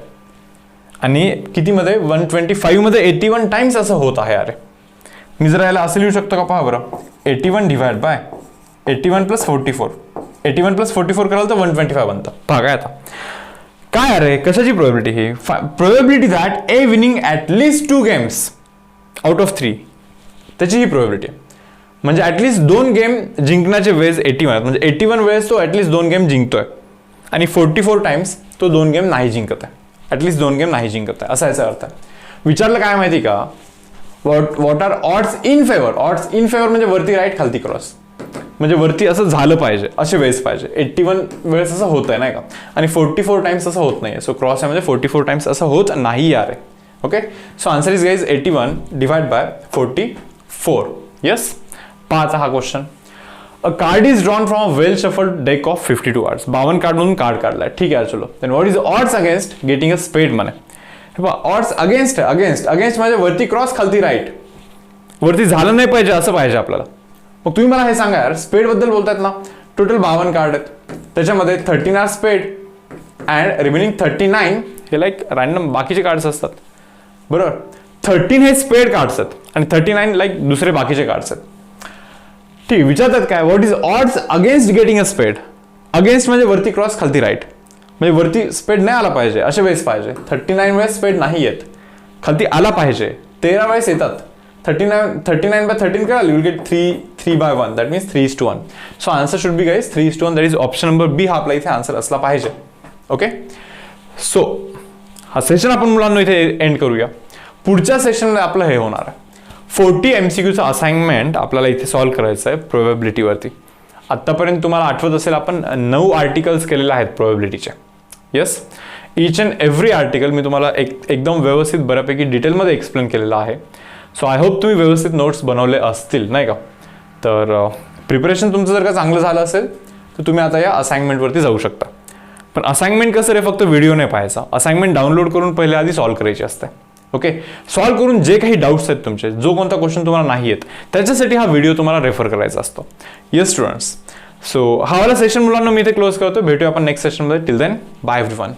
[SPEAKER 1] आणि कितीमध्ये 125 मध्ये 81 टाइम्स असं होत आहे. अरे मी जर याला असं लिहू शकतो का पहा बरं. 81 डिवाइड बाय 81 प्लस 44. 81 प्लस 44 कराल तर 125 बनतं. पहा काय आता काय अरे कशाची probability he. Probability that A winning at least 2 games out of 3 त्याची ही प्रोबॅबिलिटी आहे. म्हणजे ॲटलिस्ट 2 गेम जिंकण्याचे वेळेस 81 म्हणजे 81 वेळेस तो ॲटलिस्ट 2 गेम जिंकतोय आणि 44 टाइम्स तो 2 गेम नाही जिंकत आहे. ॲटलिस्ट 2 गेम नाही जिंकत आहे असा याचा अर्थ आहे. विचारलं काय माहिती का what are odds in favour म्हणजे वरती राईट खालती क्रॉस म्हणजे वरती असं झालं पाहिजे असे वेळेस पाहिजे. 81 वेळेस असं होत आहे नाही का आणि 44 टाइम्स असं होत नाही. सो क्रॉस आहे म्हणजे 44 टाइम्स असं होत नाही यार. Okay, so answer is guys 81 divide by 44. Yes, पाच हा question. A card is drawn from a well shuffled deck of 52 cards. 52 card म्हणून कार्ड काढलाय. ठीक आहे चलो. Then what is odds against getting a spade म्हणे. हे पहा ऑड्स अगेन्स्ट म्हणजे वरती क्रॉस खालती राईट. वरती झालं नाही पाहिजे असं पाहिजे आपल्याला. मग तुम्ही मला हे सांगा यार स्पेड बद्दल बोलतायत ना. टोटल 52 कार्ड आहेत त्याच्यामध्ये 13 आर स्पेड अँड रिमेनिंग 39 हे लाईक रॅन्डम बाकीचे कार्ड्स असतात बरोबर. 13 हे स्पेड कार्ड्स आहेत आणि 39 लाईक दुसरे बाकीचे कार्ड्स आहेत. ठीक, विचारतात काय what is odds against getting a स्पेड. अगेन्स्ट म्हणजे वरती क्रॉस खालती राईट म्हणजे वरती स्पेड नाही आला पाहिजे असे वेळेस पाहिजे. 39 वेळेस स्पेड नाही येत खालती आला पाहिजे. 13 वेळेस येतात. 39 by 13 कराल you will get 3/1 that means 3:1. So answer should be guys 3:1 that is option number B हा आपला इथे आन्सर असला पाहिजे. ओके, सो हा सेशन आपण मुलांना इथे एंड करूया. पुढच्या सेशनमध्ये आपलं हे होणार आहे 40 MCQचं असाइनमेंट आपल्याला इथे सॉल्व्ह करायचं आहे प्रोबॅबिलिटीवरती. आत्तापर्यंत तुम्हाला आठवत असेल आपण 9 आर्टिकल्स केलेले आहेत प्रोबॅबिलिटीचे. Yes, each and every article मी तुम्हाला एकदम व्यवस्थित बऱ्यापैकी डिटेलमध्ये एक्सप्लेन केलेलं आहे. सो आय होप तुम्ही व्यवस्थित नोट्स बनवले असतील नाही का. तर प्रिपरेशन तुमचं जर का चांगलं झालं असेल तर तुम्ही आता या असाइनमेंटवरती जाऊ शकता. पण असाइनमेंट कसं रे फक्त व्हिडिओ नाही पाहायचा. असाइनमेंट डाउनलोड करून पहिले आधी सॉल्व्ह करायची असते. ओके, सॉल्व्ह करून जे काही डाऊट्स आहेत तुमचे जो कोणता क्वेश्चन तुम्हाला नाही येत त्याच्यासाठी हा व्हिडिओ तुम्हाला रेफर करायचा असतो. येस स्टुडंट्स, सो हा वाला सेशन मुलांना मी इथे क्लोज करतो. भेटूया आपण नेक्स्ट सेशनमध्ये. Till then bye everyone.